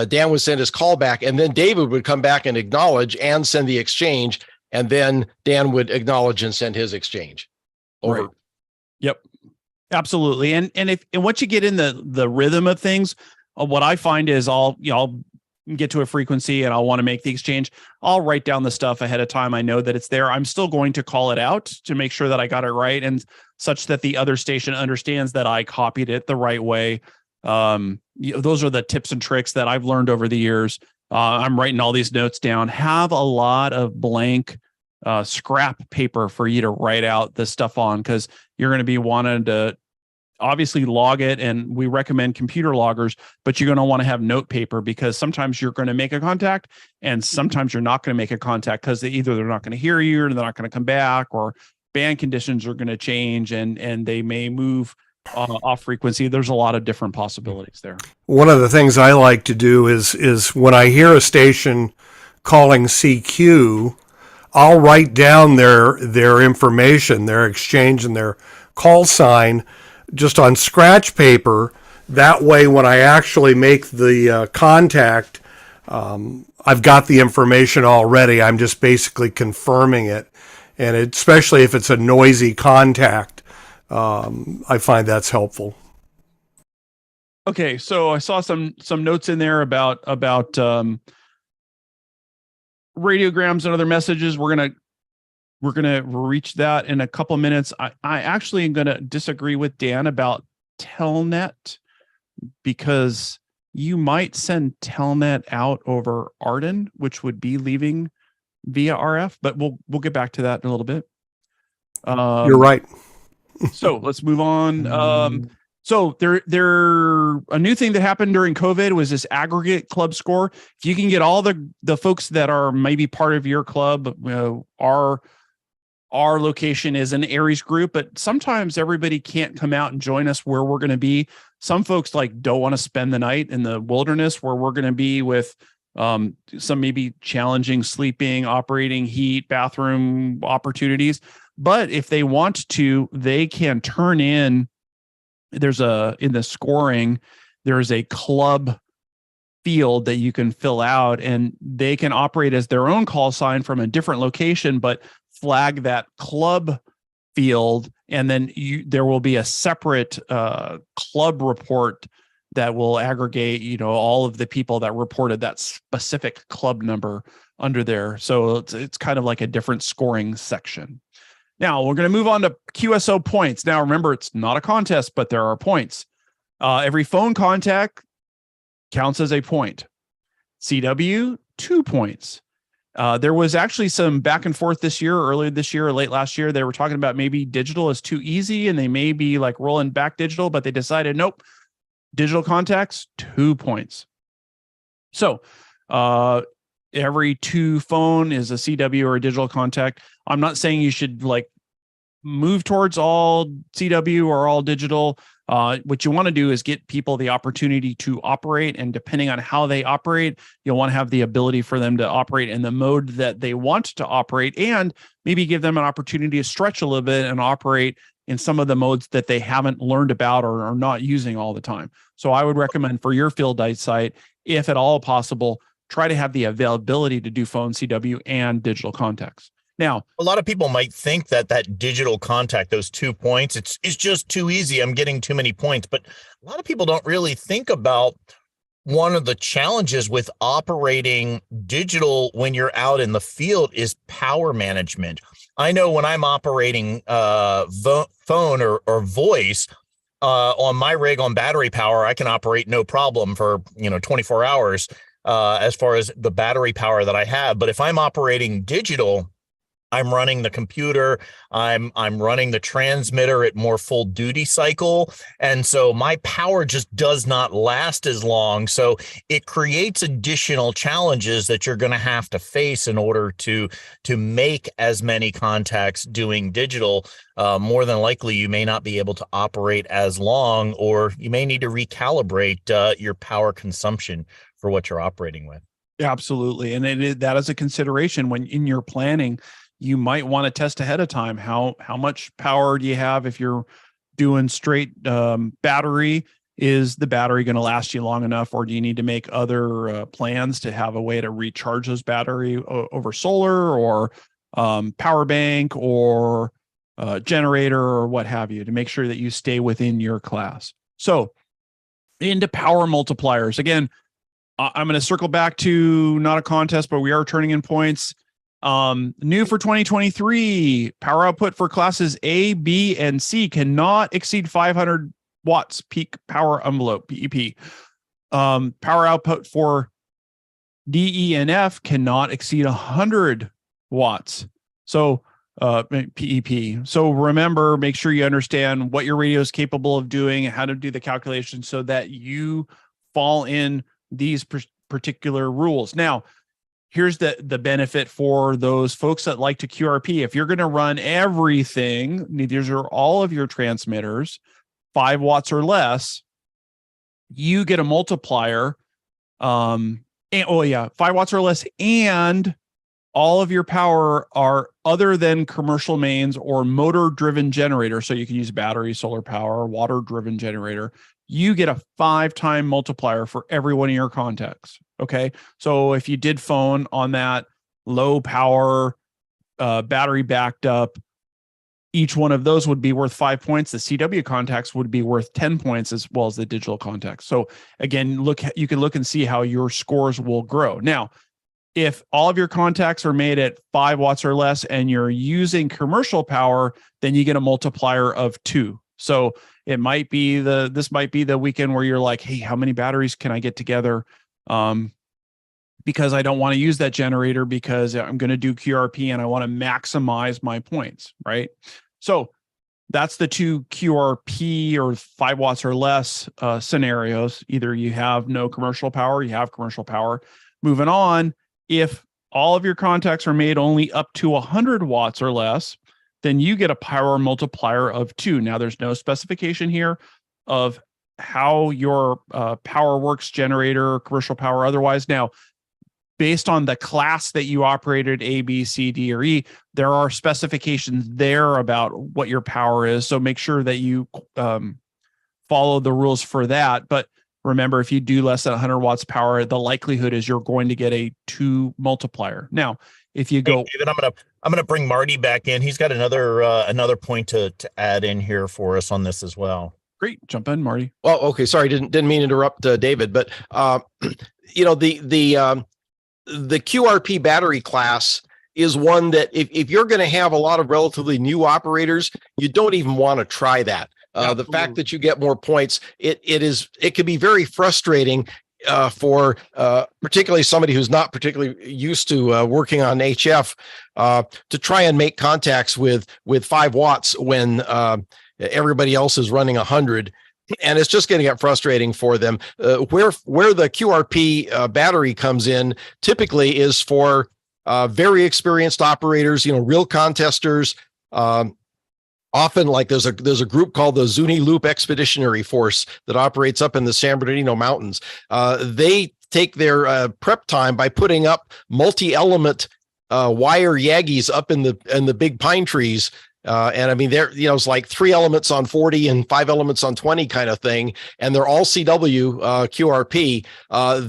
Dan would send his call back, and then David would come back and acknowledge and send the exchange, and then Dan would acknowledge and send his exchange. Over. Right. Yep. Absolutely. And once you get in the rhythm of things, what I find is I'll get to a frequency and I'll want to make the exchange. I'll write down the stuff ahead of time. I know that it's there. I'm still going to call it out to make sure that I got it right, and such that the other station understands that I copied it the right way. Those are the tips and tricks that I've learned over the years. I'm writing all these notes down. Have a lot of blank scrap paper for you to write out this stuff on, because you're going to be wanting to obviously log it, and we recommend computer loggers, but you're going to want to have note paper, because sometimes you're going to make a contact and sometimes you're not going to make a contact because they're not going to hear you, or they're not going to come back, or band conditions are going to change and they may move off frequency. There's a lot of different possibilities there. One of the things I like to do is when I hear a station calling CQ, I'll write down their information, their exchange, and their call sign just on scratch paper. That way, when I actually make the contact, I've got the information already. I'm just basically confirming it. And especially if it's a noisy contact, I find that's helpful. Okay, so I saw some notes in there about radiograms and other messages. We're gonna reach that in a couple of minutes. I actually am gonna disagree with Dan about Telnet, because you might send Telnet out over Arden, which would be leaving via RF, but we'll get back to that in a little bit. You're right. So let's move on. So there a new thing that happened during COVID was this aggregate club score. If you can get all the folks that are maybe part of your club, our location is an Aries group, but sometimes everybody can't come out and join us where we're going to be. Some folks don't want to spend the night in the wilderness where we're going to be with some maybe challenging sleeping, operating, heat, bathroom opportunities. But if they want to, they can turn in. In the scoring, there's a club field that you can fill out, and they can operate as their own call sign from a different location, but flag that club field. And then there will be a separate club report that will aggregate, all of the people that reported that specific club number under there. So it's kind of like a different scoring section. Now we're going to move on to QSO points. Now, remember, it's not a contest, but there are points. Every phone contact counts as a point. CW, 2 points. There was actually some back and forth this year, earlier this year or late last year. They were talking about maybe digital is too easy and they may be like rolling back digital, but they decided, nope, digital contacts, 2 points. So every 2 phone is a CW or a digital contact. I'm not saying you should like move towards all CW or all digital. What you want to do is get people the opportunity to operate, and depending on how they operate, you'll want to have the ability for them to operate in the mode that they want to operate, and maybe give them an opportunity to stretch a little bit and operate in some of the modes that they haven't learned about or are not using all the time. So I would recommend for your field site, if at all possible, try to have the availability to do phone CW and digital contacts. Now, a lot of people might think that digital contact, those 2 points, it's just too easy. I'm getting too many points. But a lot of people don't really think about one of the challenges with operating digital when you're out in the field is power management. I know when I'm operating phone or voice on my rig on battery power, I can operate no problem for 24 hours as far as the battery power that I have. But if I'm operating digital, I'm running the computer, I'm running the transmitter at more full duty cycle. And so my power just does not last as long. So it creates additional challenges that you're going to have to face in order to make as many contacts doing digital. More than likely, you may not be able to operate as long, or you may need to recalibrate your power consumption for what you're operating with. Absolutely. And that is a consideration when in your planning. You might want to test ahead of time. How much power do you have if you're doing straight battery? Is the battery going to last you long enough, or do you need to make other plans to have a way to recharge those battery over solar or power bank or generator or what have you, to make sure that you stay within your class? So into power multipliers. Again, I'm going to circle back to not a contest, but we are turning in points. New for 2023, power output for classes A, B, and C cannot exceed 500 watts peak power envelope, PEP. Power output for D, E, and F cannot exceed 100 watts. So PEP. So remember, make sure you understand what your radio is capable of doing and how to do the calculation so that you fall in these particular rules. Now, here's the benefit for those folks that like to QRP. If you're going to run everything, these are all of your transmitters, 5 watts or less, you get a multiplier. 5 watts or less, and all of your power are other than commercial mains or motor-driven generator. So you can use battery, solar power, water-driven generator. You get a 5-time multiplier for every one of your contacts. Okay. So if you did phone on that low power, battery backed up, each one of those would be worth 5 points. The CW contacts would be worth 10 points, as well as the digital contacts. So again, you can look and see how your scores will grow. Now, if all of your contacts are made at 5 watts or less and you're using commercial power, then you get a multiplier of 2. So it might be this might be the weekend where you're like, hey, how many batteries can I get together? Because I don't want to use that generator because I'm going to do QRP and I want to maximize my points, right? So that's the 2 QRP or 5 watts or less scenarios. Either you have no commercial power, you have commercial power. Moving on, if all of your contacts are made only up to 100 watts or less, then you get a power multiplier of 2. Now, there's no specification here of how your power works, generator, commercial power, otherwise. Now, based on the class that you operated, A, B, C, D, or E, there are specifications there about what your power is. So make sure that you follow the rules for that. But remember, if you do less than 100 watts power, the likelihood is you're going to get a 2 multiplier. Now, if you go, David, I'm gonna bring Marty back in. He's got another point to add in here for us on this as well. Great, jump in, Marty. Well, okay, sorry, didn't mean to interrupt David, but the QRP battery class is one that if you're going to have a lot of relatively new operators, you don't even want to try that. The fact that you get more points, it can be very frustrating for particularly somebody who's not particularly used to working on HF to try and make contacts with 5 watts when everybody else is running 100. And it's just going to get frustrating for them. Where the QRP battery comes in typically is for very experienced operators, real contesters. Often, like there's a group called the Zuni Loop Expeditionary Force that operates up in the San Bernardino Mountains. They take their prep time by putting up multi-element wire Yagis up in the big pine trees. And I mean, it's like 3 elements on 40 and 5 elements on 20 kind of thing. And they're all CW QRP.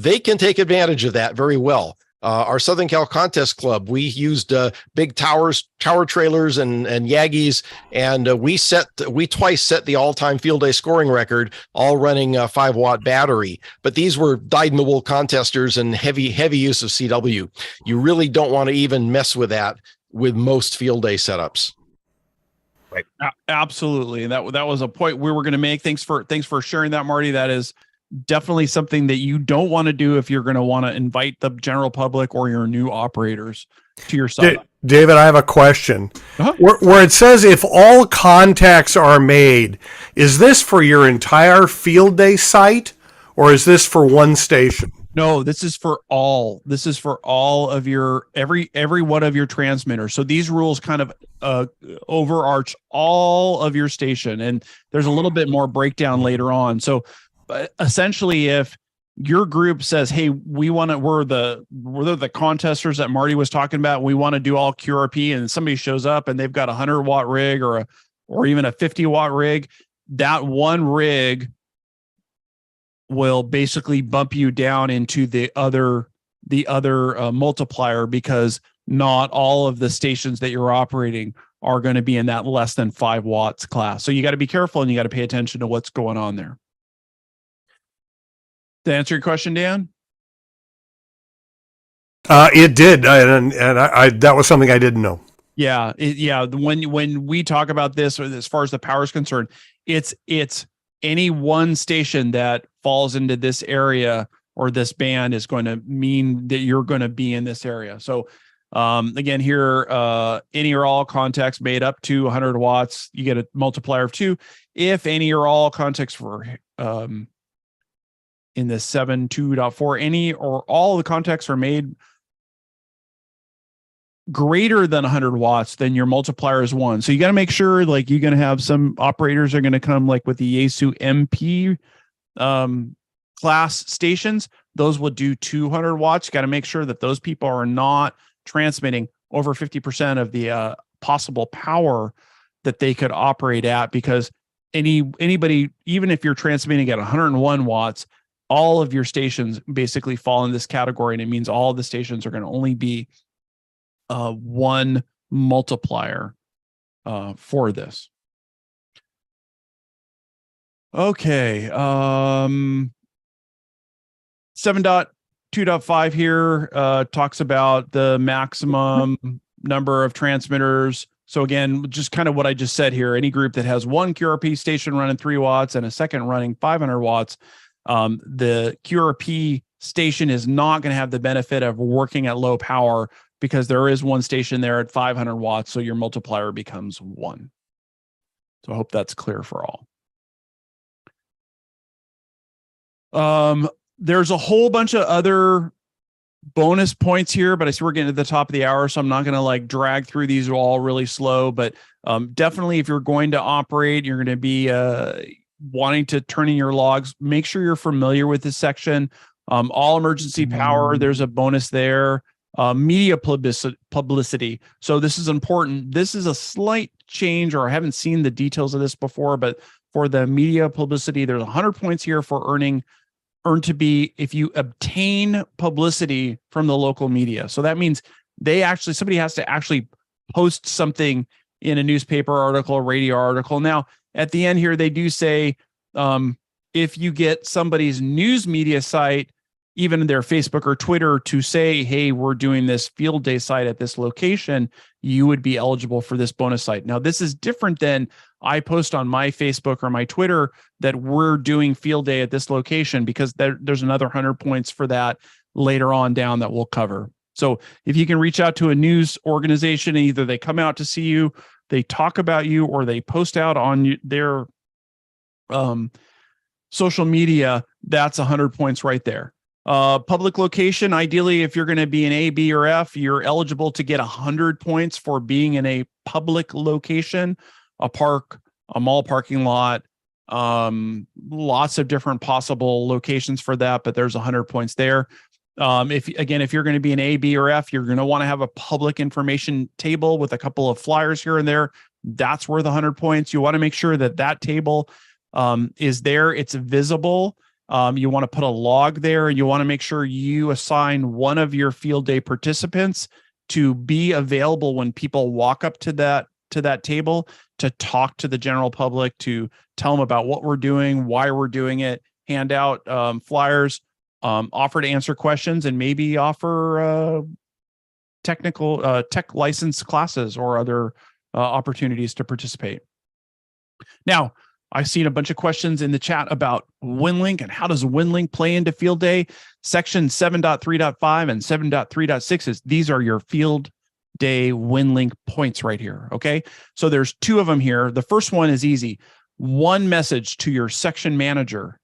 They can take advantage of that very well. Our Southern Cal Contest Club, we used big tower trailers and Yagis, and we twice set the all-time field day scoring record, all running a 5-watt battery. But these were dyed-in-the-wool contesters and heavy use of CW. You really don't want to even mess with that with most field day setups. Right. Absolutely. That was a point we were going to make. Thanks for sharing that, Marty. That is definitely something that you don't want to do if you're going to want to invite the general public or your new operators to your site. David, I have a question. Where it says if all contacts are made, is this for your entire field day site or is this for one station? No, this is for all. This is for all of your every one of your transmitters. So these rules kind of overarch all of your station, and there's a little bit more breakdown later on. So essentially, if your group says, "Hey, we're the contesters that Marty was talking about. We want to do all QRP," and somebody shows up and they've got a 100-watt rig or even a 50-watt rig, that one rig will basically bump you down into the other multiplier, because not all of the stations that you're operating are going to be in that less than 5 watts class. So you got to be careful and you got to pay attention to what's going on there. To answer your question, Dan? It did, and I that was something I didn't know. Yeah, when we talk about this, as far as the power is concerned, it's any one station that falls into this area or this band is going to mean that you're going to be in this area. So again, here, any or all contacts made up to 100 watts, you get a multiplier of 2. If any or all contacts for in the 7.2.4, any or all of the contacts are made greater than 100 watts, then your multiplier is 1. So you got to make sure, like, you're going to have some operators are going to come like with the Yaesu MP class stations. Those will do 200 watts. You got to make sure that those people are not transmitting over 50% of the possible power that they could operate at, because anybody, even if you're transmitting at 101 watts, all of your stations basically fall in this category, and it means all of the stations are going to only be one multiplier for this. Okay. 7.2.5 here talks about the maximum number of transmitters. So again, just kind of what I just said here, any group that has one QRP station running 3 watts and a second running 500 watts, the QRP station is not going to have the benefit of working at low power, because there is one station there at 500 watts. So your multiplier becomes 1. So I hope that's clear for all. There's a whole bunch of other bonus points here, but I see we're getting to the top of the hour, so I'm not going to like drag through these all really slow, but definitely if you're going to operate, you're going to be wanting to turn in your logs, make sure you're familiar with this section. All emergency power, there's a bonus there. Media publicity. So this is important. This is a slight change, or I haven't seen the details of this before, but for the media publicity, there's 100 points here for earn to be if you obtain publicity from the local media. So that means somebody has to actually post something in a newspaper article, a radio article. Now, at the end here, they do say if you get somebody's news media site even their Facebook or Twitter to say, hey, we're doing this field day site at this location, you would be eligible for this bonus site. Now, this is different than I post on my Facebook or my Twitter that we're doing field day at this location, because there's another 100 points for that later on down that we'll cover. So if you can reach out to a news organization, either they come out to see you, they talk about you, or they post out on their social media, that's 100 points right there. Public location, ideally, if you're going to be an A, B, or F, you're eligible to get 100 points for being in a public location, a park, a mall parking lot, lots of different possible locations for that, but there's 100 points there. If you're going to be an A, B, or F, you're going to want to have a public information table with a couple of flyers here and there. That's worth 100 points. You want to make sure that that table is there. It's visible. You want to put a log there, and you want to make sure you assign one of your field day participants to be available when people walk up to that table to talk to the general public, to tell them about what we're doing, why we're doing it, hand out flyers, offer to answer questions, and maybe offer tech license classes or other opportunities to participate. Now, I've seen a bunch of questions in the chat about WinLink and how does WinLink play into field day. Section 7.3.5 and 7.3.6 these are your field day WinLink points right here. Okay, so there's two of them here. The first one is easy. One message to your section manager.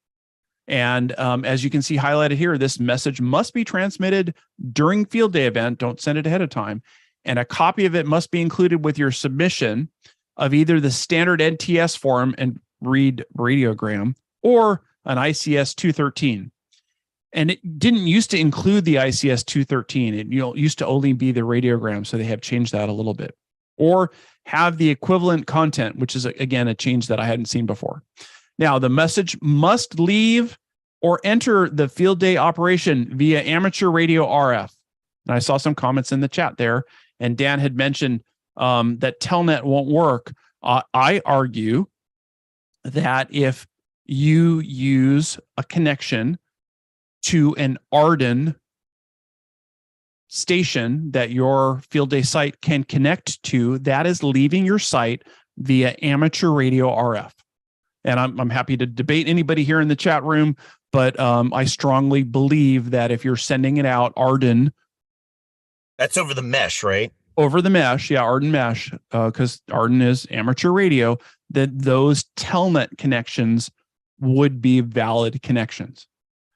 And as you can see highlighted here, this message must be transmitted during field day event. Don't send it ahead of time. And a copy of it must be included with your submission of either the standard NTS form and read radiogram or an ICS 213. And it didn't used to include the ICS 213. It used to only be the radiogram. So they have changed that a little bit. Or have the equivalent content, which is, again, a change that I hadn't seen before. Now, the message must leave or enter the field day operation via amateur radio RF. And I saw some comments in the chat there. And Dan had mentioned that Telnet won't work. I argue that if you use a connection to an Arden station that your field day site can connect to, that is leaving your site via amateur radio RF. And I'm happy to debate anybody here in the chat room, but I strongly believe that if you're sending it out, Arden. That's over the mesh, right? Over the mesh, yeah, Arden mesh, because Arden is amateur radio, that those Telnet connections would be valid connections.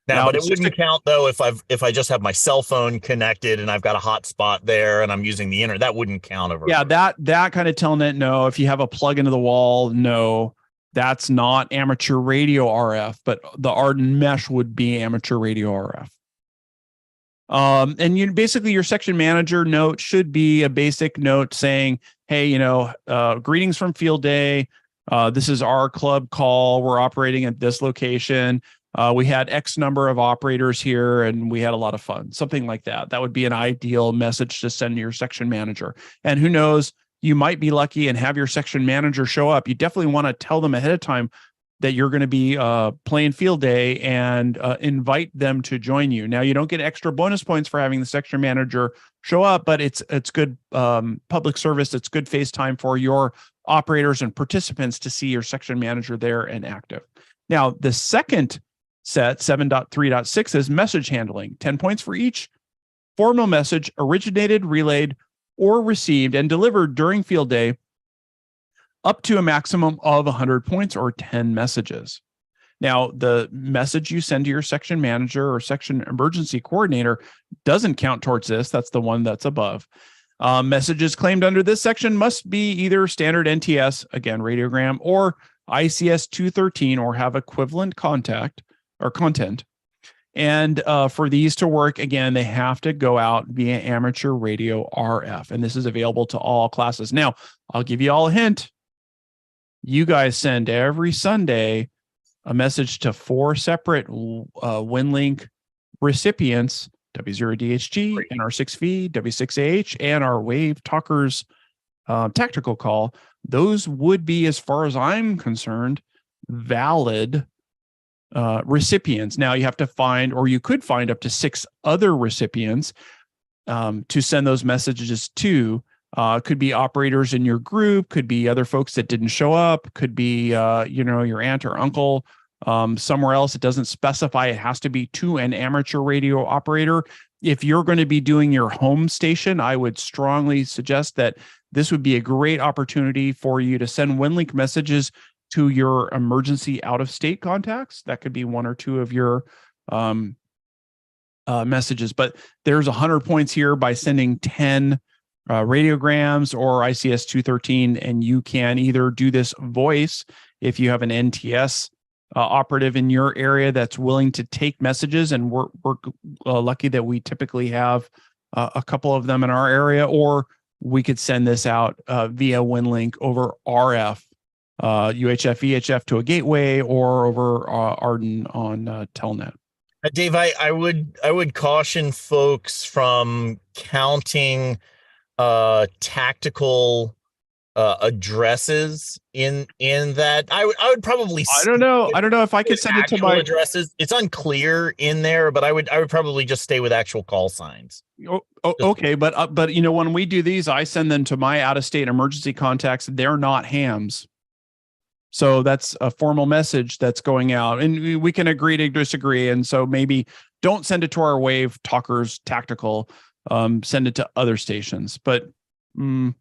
Now, but it wouldn't count though if I just have my cell phone connected and I've got a hotspot there and I'm using the internet. That wouldn't count over. Yeah, that kind of Telnet, no. If you have a plug into the wall, no. That's not amateur radio RF, but the Arden mesh would be amateur radio RF. And basically your section manager note should be a basic note saying, hey, greetings from field day. This is our club call. We're operating at this location. We had X number of operators here and we had a lot of fun. Something like that. That would be an ideal message to send to your section manager. And who knows, you might be lucky and have your section manager show up. You definitely want to tell them ahead of time that you're going to be playing field day and invite them to join you. Now, you don't get extra bonus points for having the section manager show up, but it's good public service. It's good face time for your operators and participants to see your section manager there and active. Now, the second set, 7.3.6, is message handling. 10 points for each formal message originated, relayed, or received and delivered during field day, up to a maximum of 100 points or 10 messages. Now, the message you send to your section manager or section emergency coordinator doesn't count towards this. That's the one that's above. Messages claimed under this section must be either standard NTS, again, radiogram, or ICS 213, or have equivalent content. And for these to work, again, they have to go out via amateur radio RF. And this is available to all classes. Now, I'll give you all a hint. You guys send every Sunday a message to 4 separate WinLink recipients, W0DHG, NR6V, W6AH, and our WaveTalkers tactical call. Those would be, as far as I'm concerned, valid recipients. Now you have to find, or you could find up to 6 other recipients to send those messages to. Could be operators in your group, could be other folks that didn't show up, could be your aunt or uncle somewhere else. It doesn't specify it has to be to an amateur radio operator. If you're going to be doing your home station, I would strongly suggest that this would be a great opportunity for you to send WinLink messages to your emergency out-of-state contacts. That could be 1 or 2 of your messages, but there's 100 points here by sending 10 radiograms or ICS 213, and you can either do this voice if you have an NTS operative in your area that's willing to take messages, and we're lucky that we typically have a couple of them in our area, or we could send this out via WinLink over RF, UHF, VHF to a gateway, or over Arden on Telnet. Dave, I would caution folks from counting tactical addresses in that. I would probably. I don't know if I could send it to my addresses. It's unclear in there, but I would probably just stay with actual call signs. Okay, but when we do these, I send them to my out-of-state emergency contacts. They're not hams. So that's a formal message that's going out, and we can agree to disagree. And so maybe don't send it to our WaveTalkers tactical. Send it to other stations. But I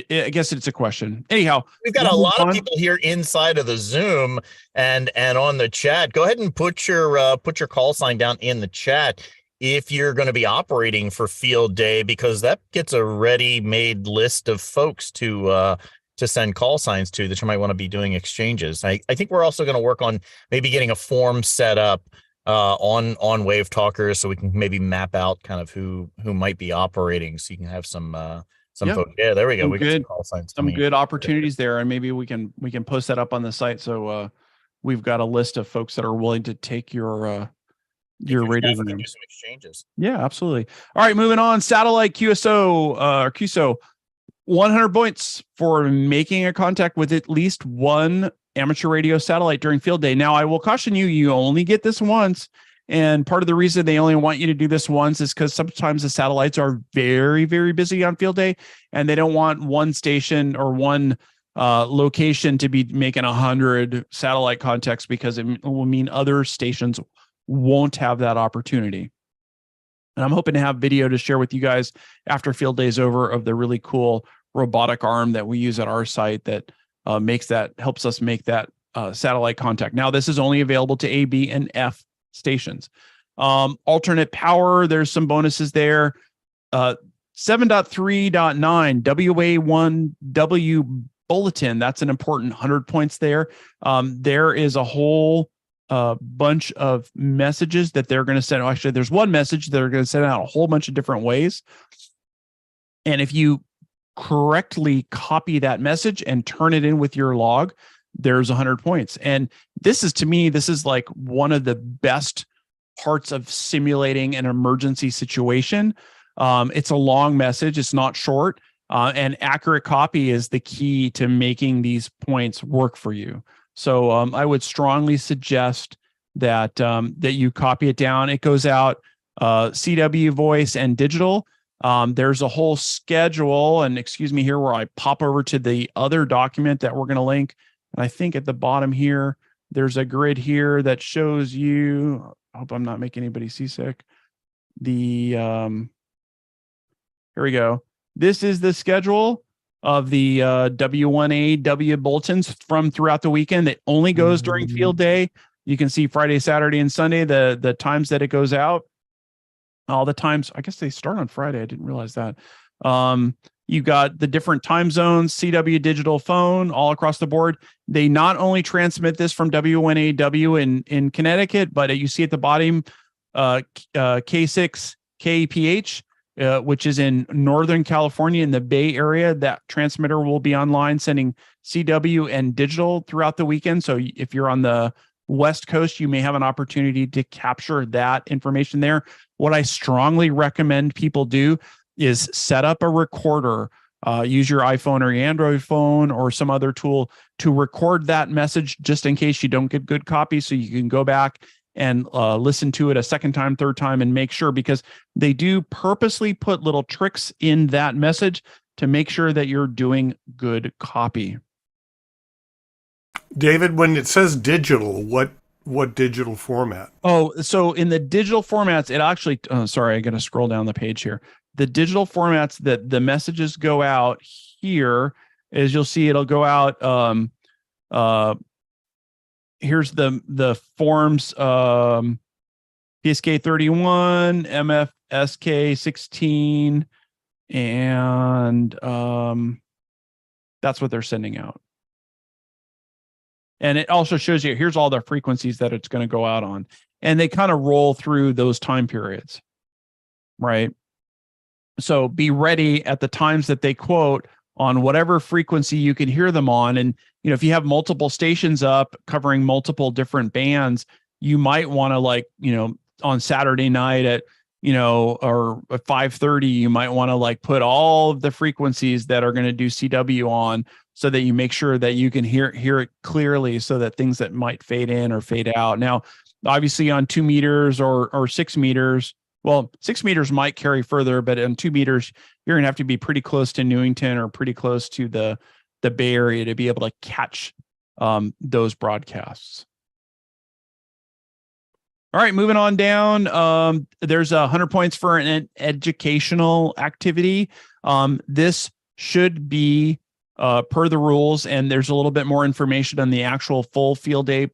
guess it's a question. Anyhow, we've got a lot of people here inside of the Zoom and on the chat. Go ahead and put your call sign down in the chat if you're going to be operating for field day, because that gets a ready-made list of folks to send call signs to that you might want to be doing exchanges. I think we're also going to work on maybe getting a form set up on WaveTalkers, so we can maybe map out kind of who might be operating, so you can have some folks. Yeah, there we go. We got some call signs. Some good opportunities there, and maybe we can post that up on the site. So we've got a list of folks that are willing to take your radio. Do some exchanges. Yeah, absolutely. All right, moving on. Satellite QSO 100 points for making a contact with at least one amateur radio satellite during field day. Now, I will caution you, you only get this once. And part of the reason they only want you to do this once is because sometimes the satellites are very, very busy on field day, and they don't want one station or one location to be making 100 satellite contacts, because it will mean other stations won't have that opportunity. And I'm hoping to have video to share with you guys after field day is over of the really cool robotic arm that we use at our site that helps us make that satellite contact. Now, this is only available to A, B, and F stations. Alternate power, there's some bonuses there. 7.3.9 WA1W bulletin, that's an important 100 points there. There is a whole bunch of messages that they're going to send. Actually, there's one message that they're going to send out a whole bunch of different ways. And if you correctly copy that message and turn it in with your log, there's 100 points. And this is like one of the best parts of simulating an emergency situation. It's a long message. It's not short. And accurate copy is the key to making these points work for you. So I would strongly suggest that you copy it down. It goes out CW, voice, and digital. There's a whole schedule, and excuse me here where I pop over to the other document that we're going to link. And I think at the bottom here, there's a grid here that shows you, I hope I'm not making anybody seasick. Here we go. This is the schedule of the W1A W bulletins from throughout the weekend. It only goes during field day. You can see Friday, Saturday, and Sunday, the times that it goes out. All the times, I guess they start on Friday. I didn't realize that. You got the different time zones, CW digital phone, all across the board. They not only transmit this from W1AW in Connecticut, but you see at the bottom, K6 KPH, which is in Northern California in the Bay Area. That transmitter will be online sending CW and digital throughout the weekend. So if you're on the West Coast, you may have an opportunity to capture that information there. What I strongly recommend people do is set up a recorder use your iPhone or your Android phone or some other tool to record that message just in case you don't get good copy, so you can go back and listen to it a second time, third time, and make sure, because they do purposely put little tricks in that message to make sure that you're doing good copy. David, when it says digital, what digital format? Oh, so in the digital formats, it actually, sorry, I got to scroll down the page here. The digital formats that the messages go out here is, you'll see it'll go out. Here's the forms, PSK 31, MFSK 16, and that's what they're sending out. And it also shows you, here's all the frequencies that it's going to go out on. And they kind of roll through those time periods, right? So be ready at the times that they quote on whatever frequency you can hear them on. And, if you have multiple stations up covering multiple different bands, you might want to, on Saturday night at, or at 5:30, you might want to put all of the frequencies that are going to do CW on, so that you make sure that you can hear it clearly, so that things that might fade in or fade out. Now, obviously on 2 meters or 6 meters, well, 6 meters might carry further, but on 2 meters, you're going to have to be pretty close to Newington or pretty close to the Bay Area to be able to catch those broadcasts. All right, moving on down. There's 100 points for an educational activity. This should be per the rules, and there's a little bit more information on the actual full field day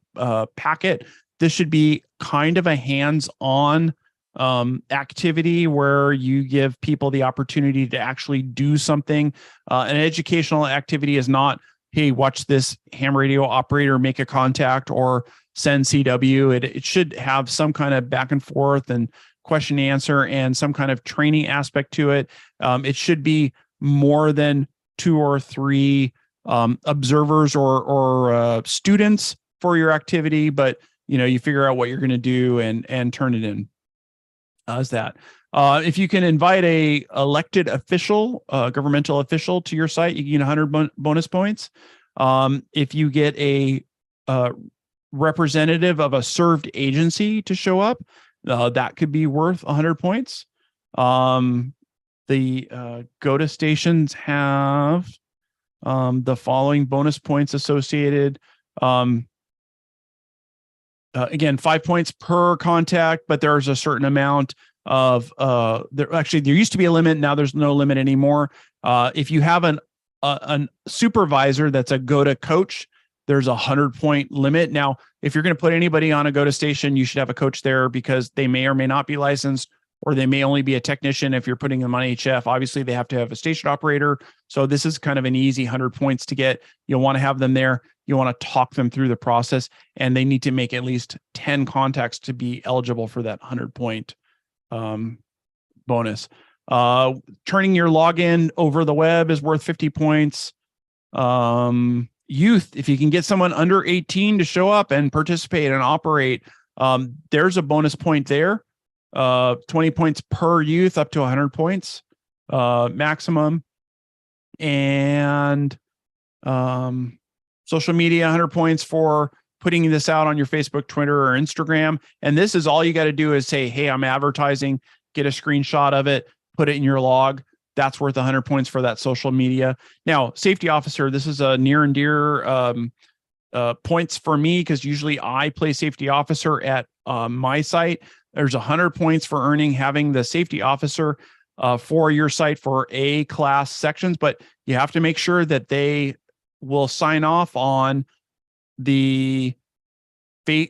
packet. This should be kind of a hands-on activity where you give people the opportunity to actually do something. An educational activity is not, hey, watch this ham radio operator make a contact or send CW. It should have some kind of back and forth and question and answer and some kind of training aspect to it. It should be more than 2 or 3 observers or students for your activity, but you figure out what you're going to do and turn it in as that. If you can invite a elected official, governmental official to your site, you get 100 bonus points. If you get a representative of a served agency to show up, that could be worth 100 points. The GOTA stations have the following bonus points associated. Again, 5 points per contact, but there's a certain amount of there used to be a limit. Now there's no limit anymore. If you have an supervisor that's a GOTA coach, there's a 100-point limit. Now, if you're going to put anybody on a GOTA station, you should have a coach there, because they may or may not be licensed, or they may only be a technician. If you're putting them on HF, obviously they have to have a station operator. So this is kind of an easy 100 points to get. You'll want to have them there. You want to talk them through the process, and they need to make at least 10 contacts to be eligible for that 100-point bonus. Turning your login over the web is worth 50 points. Youth, if you can get someone under 18 to show up and participate and operate, there's a bonus point there. 20 points per youth, up to 100 points maximum. And social media, 100 points for putting this out on your Facebook, Twitter, or Instagram. And this is all you got to do is say, hey, I'm advertising, get a screenshot of it, put it in your log. That's worth 100 points for that social media. Now, safety officer, this is a near and dear points for me, because usually I play safety officer at my site. There's 100 points for having the safety officer for your site for A class sections, but you have to make sure that they will sign off on the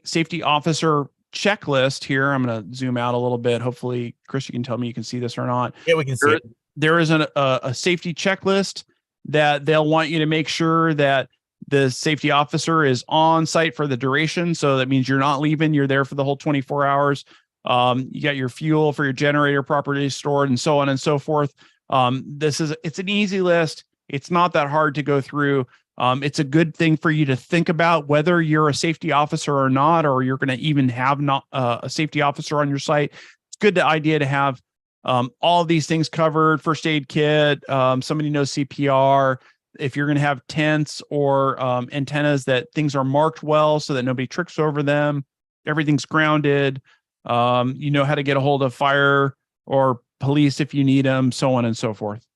safety officer checklist here. I'm going to zoom out a little bit. Hopefully, Chris, you can tell me you can see this or not. Yeah, we can see it. There is a safety checklist that they'll want you to make sure that the safety officer is on site for the duration. So that means you're not leaving. You're there for the whole 24 hours. You got your fuel for your generator properly stored, and so on and so forth. It's an easy list. It's not that hard to go through. It's a good thing for you to think about whether you're a safety officer or not, or you're going to even have not a safety officer on your site. It's a good idea to have All of these things covered, first aid kit, somebody knows CPR. If you're going to have tents or antennas, that things are marked well so that nobody tricks over them. Everything's grounded. You know how to get a hold of fire or police if you need them, so on and so forth.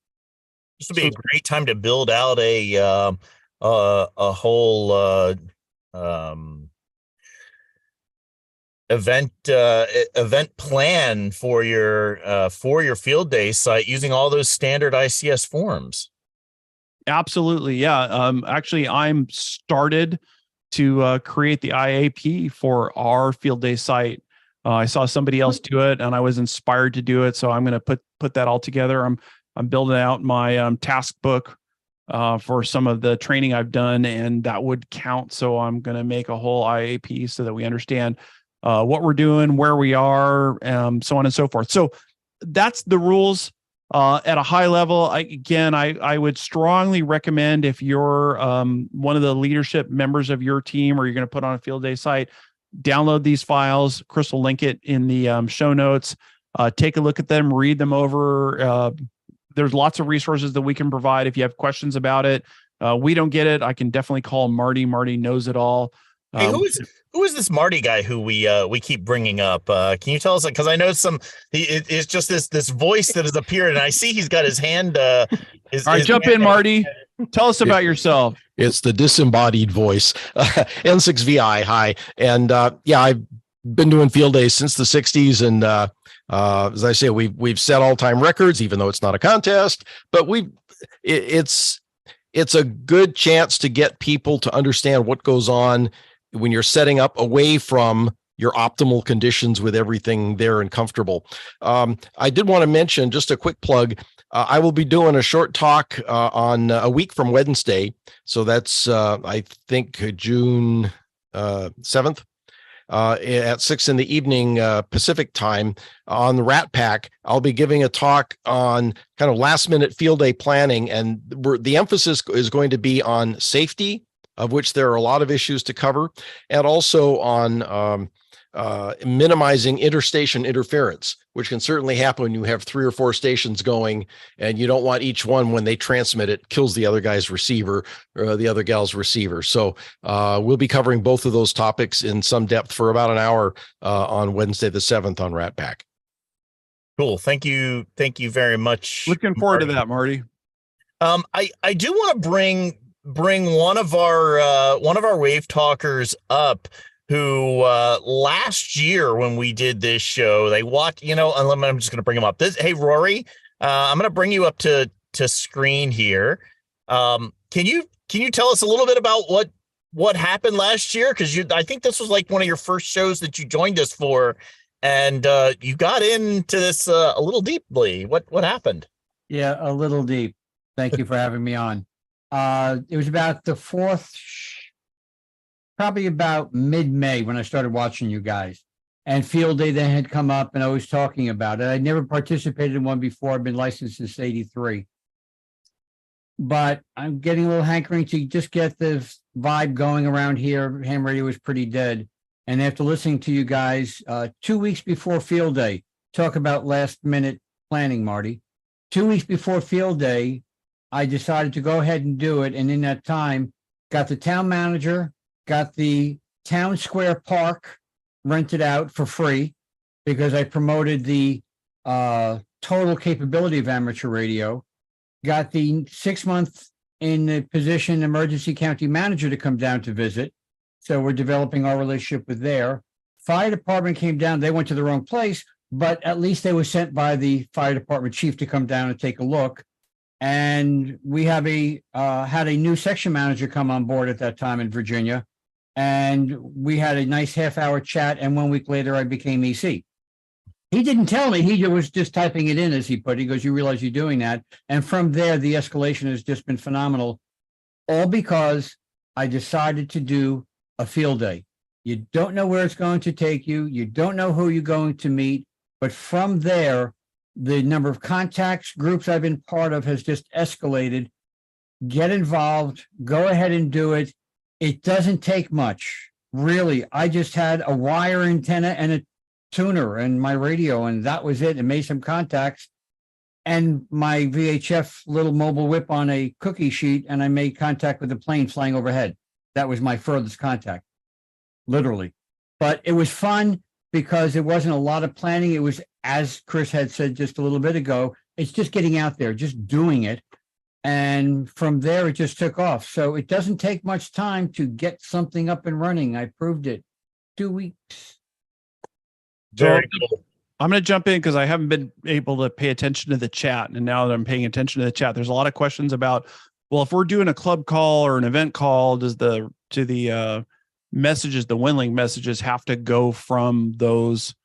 This would be a great time to build out a whole event plan for your field day site using all those standard ICS forms. Absolutely. Yeah. Actually, I'm started to create the IAP for our field day site. I saw somebody else do it and I was inspired to do it. So I'm going to put that all together. I'm building out my task book for some of the training I've done, and that would count. So I'm going to make a whole IAP so that we understand what we're doing, where we are, so on and so forth. So that's the rules at a high level. I would strongly recommend, if you're one of the leadership members of your team or you're going to put on a field day site, download these files. Chris will link it in the show notes. Take a look at them, read them over. There's lots of resources that we can provide. If you have questions about it, we don't get it, I can definitely call Marty. Marty knows it all. Hey, who is this Marty guy who we keep bringing up? Can you tell us? Because I know it's just this voice that has appeared, and I see he's got his hand. All right, jump in, Marty. Tell us about yourself. It's the disembodied voice. N6VI, hi. And I've been doing field days since the 60s, and as I say, we've set all-time records, even though it's not a contest. But it's a good chance to get people to understand what goes on when you're setting up away from your optimal conditions with everything there and comfortable. I did want to mention, just a quick plug, I will be doing a short talk on a week from Wednesday. So that's, I think, June 7th at 6 p.m. Pacific time on the Rat Pack. I'll be giving a talk on kind of last minute field day planning. And the emphasis is going to be on safety, of which there are a lot of issues to cover, and also on minimizing interstation interference, which can certainly happen when you have 3 or 4 stations going, and you don't want each one, when they transmit it, kills the other guy's receiver or the other gal's receiver. So we'll be covering both of those topics in some depth for about an hour on Wednesday the 7th on Rat Pack. Cool. Thank you very much. Looking forward to that, Marty. I do want to bring one of our WaveTalkers up, who last year when we did this show, they watched, I'm just going to bring him up. Hey, Rory, I'm going to bring you up to screen here. Can you tell us a little bit about what happened last year? Because I think this was like one of your first shows that you joined us for, and you got into this a little deeply. What happened? Yeah, a little deep. Thank you for having me on. It was about the probably about mid-May when I started watching you guys, and field day then had come up and I was talking about it. I'd never participated in one before. I've been licensed since '83, but I'm getting a little hankering to just get the vibe going around here. Ham radio was pretty dead. And after listening to you guys 2 weeks before field day, talk about last minute planning, Marty, 2 weeks before field day, I decided to go ahead and do it. And in that time, got the town manager, got the town square park rented out for free, because I promoted the total capability of amateur radio, got the 6-month in the position emergency county manager to come down to visit. So we're developing our relationship with there. Fire department came down. They went to the wrong place, but at least they were sent by the fire department chief to come down and take a look. And we have had a new section manager come on board at that time in Virginia. And we had a nice half-hour chat. And 1 week later, I became EC. He didn't tell me. He was just typing it in, as he put it. He goes, "You realize you're doing that." And from there, the escalation has just been phenomenal, all because I decided to do a field day. You don't know where it's going to take you. You don't know who you're going to meet. But from there, the number of contacts, groups I've been part of has just escalated. Get involved. Go ahead and do it. It doesn't take much, really. I just had a wire antenna and a tuner and my radio, and that was it. And made some contacts, and my VHF little mobile whip on a cookie sheet, and I made contact with a plane flying overhead. That was my furthest contact, literally. But it was fun because there wasn't a lot of planning. It was, as Chris had said just a little bit ago, it's just getting out there, just doing it. And from there, it just took off. So it doesn't take much time to get something up and running. I proved it. 2 weeks. Very cool. I'm going to jump in because I haven't been able to pay attention to the chat. And now that I'm paying attention to the chat, there's a lot of questions about, well, if we're doing a club call or an event call, does the messages, the WinLink messages have to go from those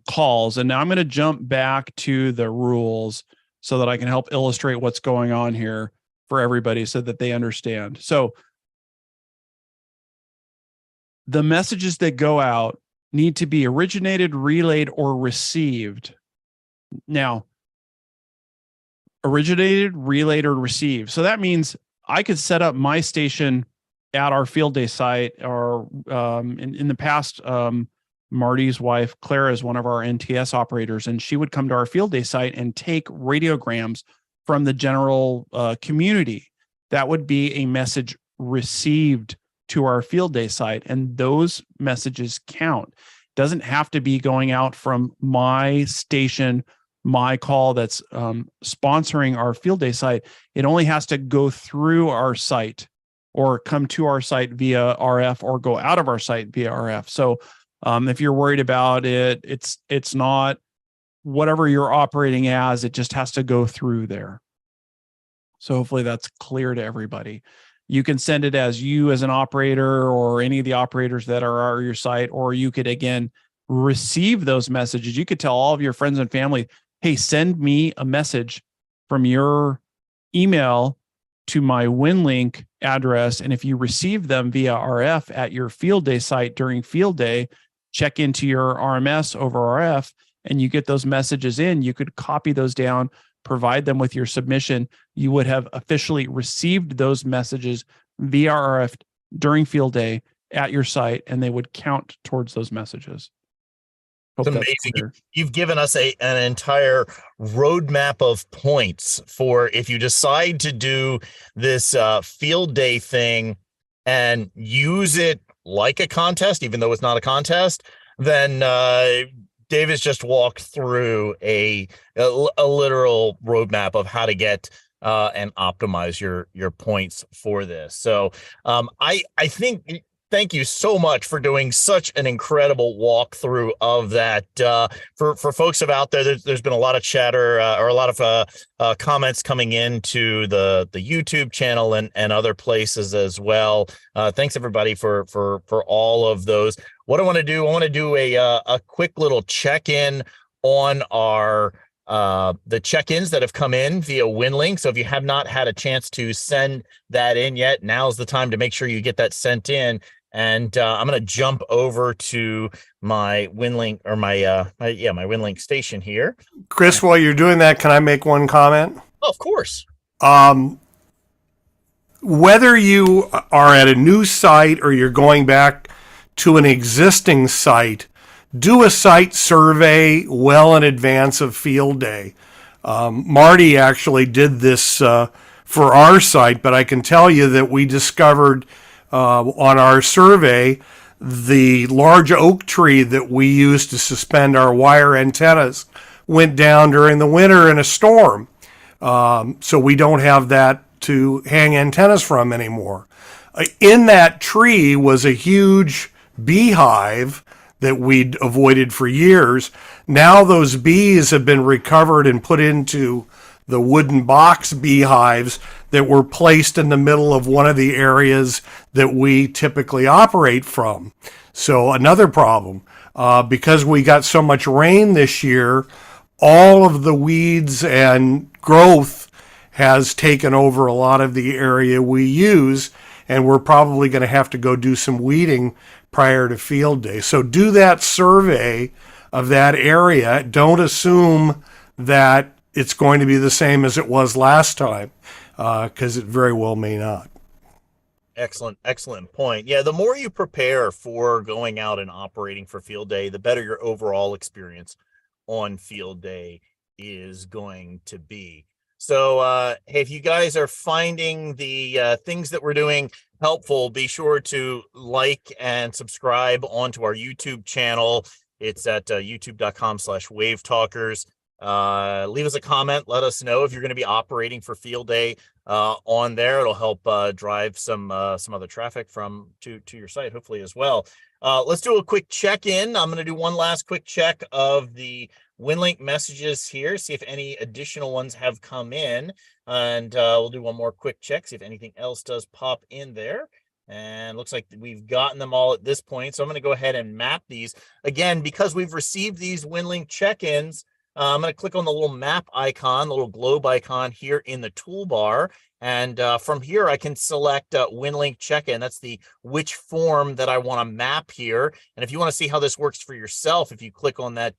calls? And now I'm going to jump back to the rules so that I can help illustrate what's going on here for everybody so that they understand. So the messages that go out need to be originated, relayed, or received. Now, originated, relayed, or received. So that means I could set up my station at our field day site, or in the past, Marty's wife, Clara, is one of our NTS operators, and she would come to our field day site and take radiograms from the general community. That would be a message received to our field day site, and those messages count. Doesn't have to be going out from my station, my call that's sponsoring our field day site. It only has to go through our site or come to our site via RF or go out of our site via RF. So if you're worried about it, it's not whatever you're operating as, it just has to go through there. So hopefully that's clear to everybody. You can send it as you as an operator or any of the operators that are at your site, or you could, again, receive those messages. You could tell all of your friends and family, hey, send me a message from your email to my WinLink address. And if you receive them via RF at your field day site during field day, check into your RMS over RF and you get those messages in. You could copy those down, provide them with your submission. You would have officially received those messages via RF during field day at your site, and they would count towards those messages. It's amazing. You've given us an entire roadmap of points for if you decide to do this field day thing and use it like a contest, even though it's not a contest, then David's just walked through a literal roadmap of how to get and optimize your points for this. So I think. Thank you so much for doing such an incredible walkthrough of that. For folks out there, there's been a lot of chatter or a lot of comments coming into the YouTube channel and other places as well. Thanks everybody for all of those. What I want to do a quick little check-in on our the check-ins that have come in via WinLink. So if you have not had a chance to send that in yet, now's the time to make sure you get that sent in. And I'm going to jump over to my WinLink or my WinLink station here. Chris, while you're doing that, can I make one comment? Oh, of course. Whether you are at a new site or you're going back to an existing site, do a site survey well in advance of field day. Marty actually did this for our site, but I can tell you that we discovered on our survey, the large oak tree that we used to suspend our wire antennas went down during the winter in a storm. So we don't have that to hang antennas from anymore. In that tree was a huge beehive that we'd avoided for years. Now those bees have been recovered and put into the wooden box beehives that were placed in the middle of one of the areas that we typically operate from. So another problem, because we got so much rain this year, all of the weeds and growth has taken over a lot of the area we use, and we're probably going to have to go do some weeding prior to field day. So do that survey of that area. Don't assume that it's going to be the same as it was last time, because it very well may not. Excellent point. Yeah, the more you prepare for going out and operating for field day, the better your overall experience on field day is going to be. So, hey, if you guys are finding the things that we're doing helpful, be sure to like and subscribe onto our YouTube channel. It's at youtube.com/WaveTalkers. Leave us a comment. Let us know if you're going to be operating for field day on there. It'll help drive some other traffic to your site, hopefully, as well. Let's do a quick check-in. I'm going to do one last quick check of the WinLink messages here, see if any additional ones have come in, and we'll do one more quick check, see if anything else does pop in there. And looks like we've gotten them all at this point. So I'm going to go ahead and map these. Again, because we've received these WinLink check-ins, I'm going to click on the little map icon, the little globe icon here in the toolbar. And from here, I can select WinLink check-in. That's the which form that I want to map here. And if you want to see how this works for yourself, if you click on that,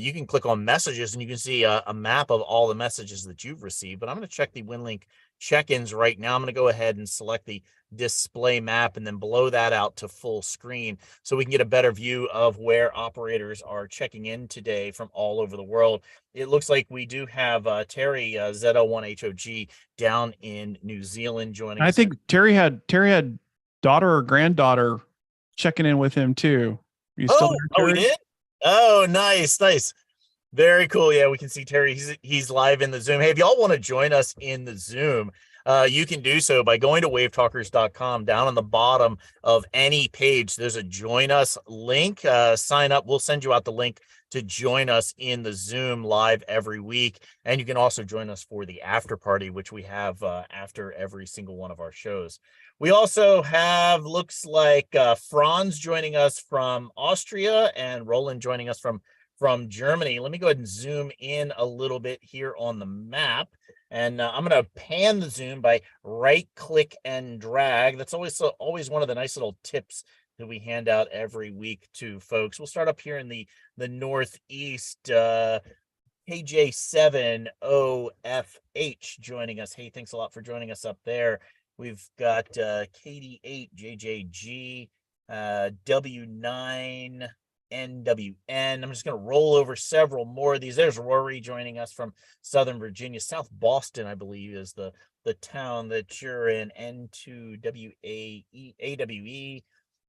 you can click on messages and you can see a map of all the messages that you've received. But I'm going to check the WinLink check-ins right now. I'm going to go ahead and select the display map and then blow that out to full screen so we can get a better view of where operators are checking in today from all over the world. It looks like we do have Terry Z01HOG down in New Zealand joining us. I think Terry had daughter or granddaughter checking in with him too. You still there, Terry? We did? Oh, nice. Very cool. Yeah, we can see Terry. He's live in the Zoom. Hey, if y'all want to join us in the Zoom, you can do so by going to wavetalkers.com. Down on the bottom of any page, there's a join us link. Sign up. We'll send you out the link to join us in the Zoom live every week. And you can also join us for the after party, which we have after every single one of our shows. We also have, looks like Franz joining us from Austria and Roland joining us from Germany. Let me go ahead and zoom in a little bit here on the map. And I'm going to pan the zoom by right click and drag. That's always one of the nice little tips that we hand out every week to folks. We'll start up here in the Northeast. KJ7OFH joining us. Hey, thanks a lot for joining us up there. We've got KD8JJG, W9. NWN. I'm just going to roll over several more of these. There's Rory joining us from Southern Virginia. South Boston, I believe, is the town that you're in. N2WAWE,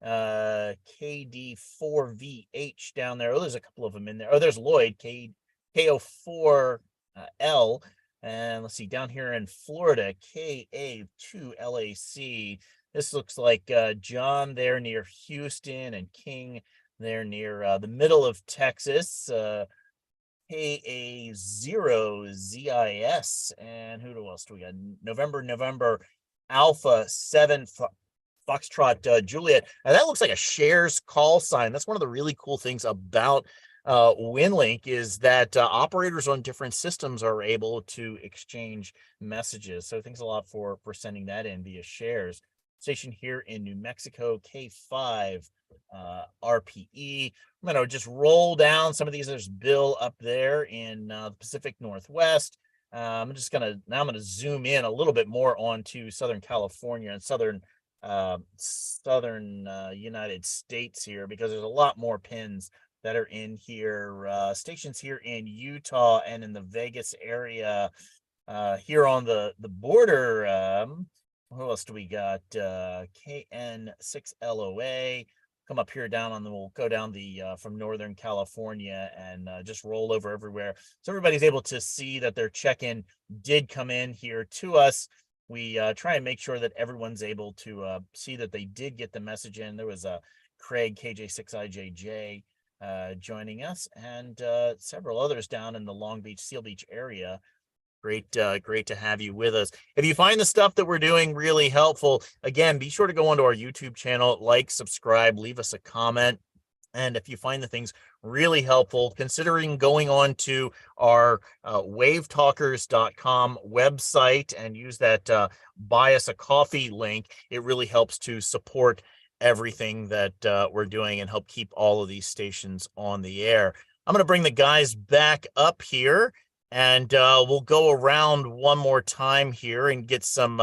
KD4VH down there. Oh, there's a couple of them in there. Oh, there's Lloyd, KO4L. And let's see, down here in Florida, KA2LAC. This looks like John there near Houston and King there near the middle of Texas, KA0ZIS, and who else do we got? November Alpha 7 Foxtrot Juliet. Now that looks like a shares call sign. That's one of the really cool things about WinLink is that operators on different systems are able to exchange messages. So thanks a lot for sending that in via shares. Station here in New Mexico, K5 RPE. I'm going to just roll down some of these. There's Bill up there in the Pacific Northwest. I'm going to zoom in a little bit more onto Southern California and southern United States here, because there's a lot more pins that are in here. Stations here in Utah and in the Vegas area, here on the border. Who else do we got? KN6LOA. Come up here we'll go down from Northern California and just roll over everywhere. So everybody's able to see that their check-in did come in here to us. We try and make sure that everyone's able to see that they did get the message in. There was Craig KJ6IJJ joining us, and several others down in the Long Beach, Seal Beach area. Great to have you with us. If you find the stuff that we're doing really helpful, again, be sure to go onto our YouTube channel, like, subscribe, leave us a comment. And if you find the things really helpful, considering going on to our wavetalkers.com website and use that buy us a coffee link, it really helps to support everything that we're doing and help keep all of these stations on the air. I'm going to bring the guys back up here. And we'll go around one more time here and get some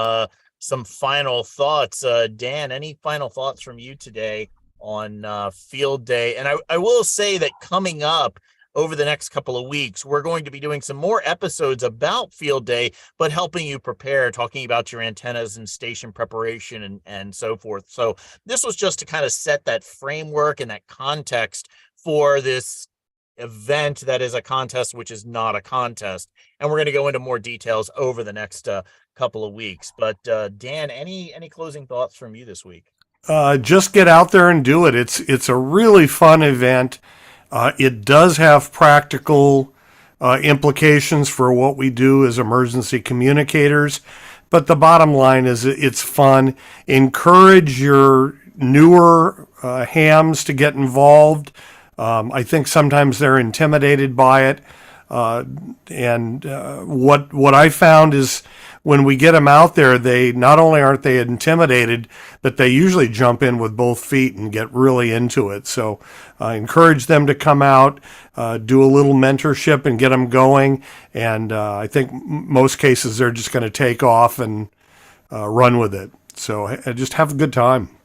some final thoughts. Dan, any final thoughts from you today on field day? And I will say that coming up over the next couple of weeks, we're going to be doing some more episodes about field day, but helping you prepare, talking about your antennas and station preparation and so forth. So this was just to kind of set that framework and that context for this event that is a contest, which is not a contest. And we're going to go into more details over the next couple of weeks. But Dan, any closing thoughts from you this week? Just get out there and do it. It's a really fun event. It does have practical implications for what we do as emergency communicators, but the bottom line is it's fun. Encourage your newer hams to get involved. I think sometimes they're intimidated by it. And what I found is when we get them out there, they not only aren't they intimidated, but they usually jump in with both feet and get really into it. So encourage them to come out, do a little mentorship and get them going. And I think most cases they're just going to take off and run with it. So just have a good time.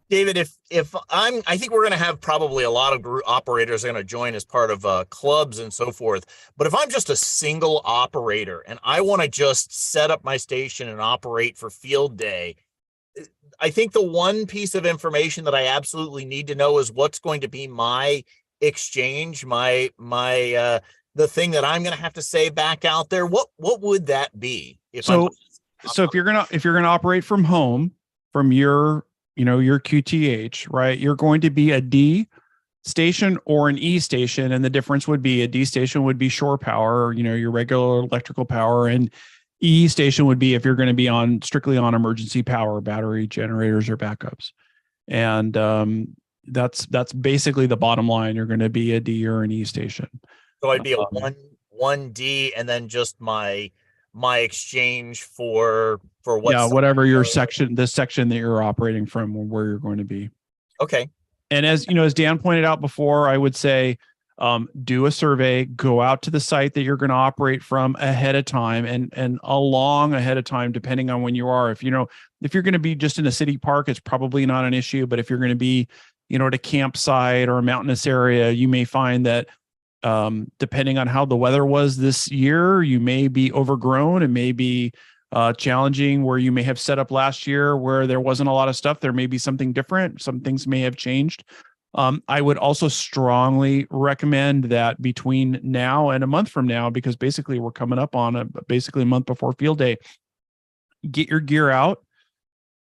David, I think we're going to have probably a lot of group operators are going to join as part of clubs and so forth. But if I'm just a single operator and I want to just set up my station and operate for field day, I think the one piece of information that I absolutely need to know is what's going to be my exchange, my the thing that I'm going to have to say back out there. What would that be? If you're gonna operate from home, from your QTH, right? You're going to be a D station or an E station. And the difference would be a D station would be shore power, your regular electrical power, and E station would be if you're going to be strictly on emergency power, battery generators or backups. And that's basically the bottom line. You're going to be a D or an E station. So I'd be a 1D and then just my exchange for what whatever your section, the section that you're operating from, where you're going to be. Okay. And as Dan pointed out before, I would say do a survey, go out to the site that you're going to operate from ahead of time and along ahead of time, depending on when you are. If you're going to be just in a city park, it's probably not an issue. But if you're going to be, at a campsite or a mountainous area, you may find that depending on how the weather was this year, you may be overgrown. It may be challenging where you may have set up last year where there wasn't a lot of stuff. There may be something different. Some things may have changed. I would also strongly recommend that between now and a month from now, because basically we're coming up on basically a month before field day, get your gear out,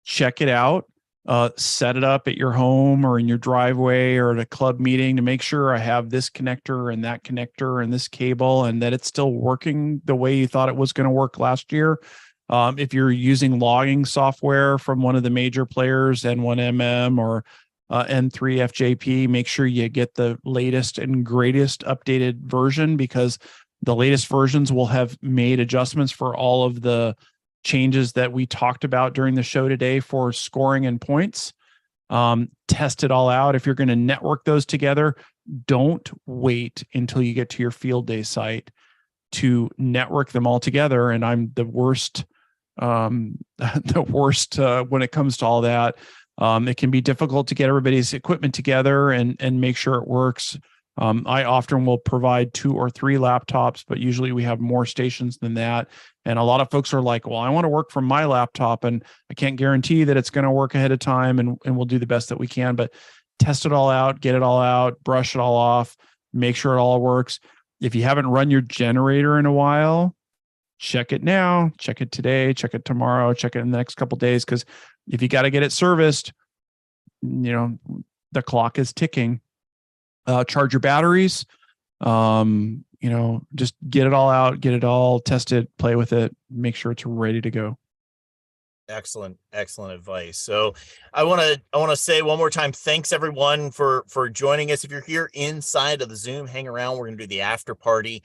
check it out, set it up at your home or in your driveway or at a club meeting to make sure I have this connector and that connector and this cable and that it's still working the way you thought it was going to work last year. If you're using logging software from one of the major players, N1MM or N3FJP, make sure you get the latest and greatest updated version, because the latest versions will have made adjustments for all of the changes that we talked about during the show today for scoring and points. Test it all out. If you're going to network those together, don't wait until you get to your field day site to network them all together. And I'm the worst, when it comes to all that. It can be difficult to get everybody's equipment together and make sure it works. I often will provide 2 or 3 laptops, but usually we have more stations than that. And a lot of folks are like, well, I want to work from my laptop and I can't guarantee that it's going to work ahead of time, and we'll do the best that we can, but test it all out, get it all out, brush it all off, make sure it all works. If you haven't run your generator in a while, check it now, check it today, check it tomorrow, check it in the next couple of days. Because if you got to get it serviced, the clock is ticking. Charge your batteries, just get it all out, get it all tested, play with it, make sure it's ready to go. Excellent advice. So I want to say one more time, thanks everyone for joining us. If you're here inside of the Zoom, hang around. We're going to do the after party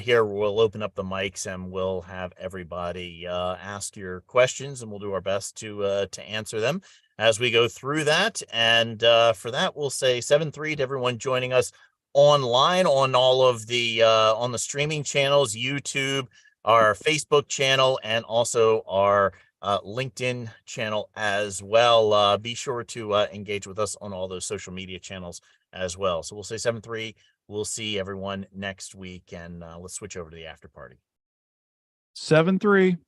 here. We'll open up the mics and we'll have everybody ask your questions, and we'll do our best to answer them as we go through that. And for that, we'll say 7-3 to everyone joining us online on all of the on the streaming channels, YouTube, our Facebook channel, and also our LinkedIn channel as well. Be sure to engage with us on all those social media channels as well. So we'll say 7-3. We'll see everyone next week, and let's switch over to the after party. 7-3.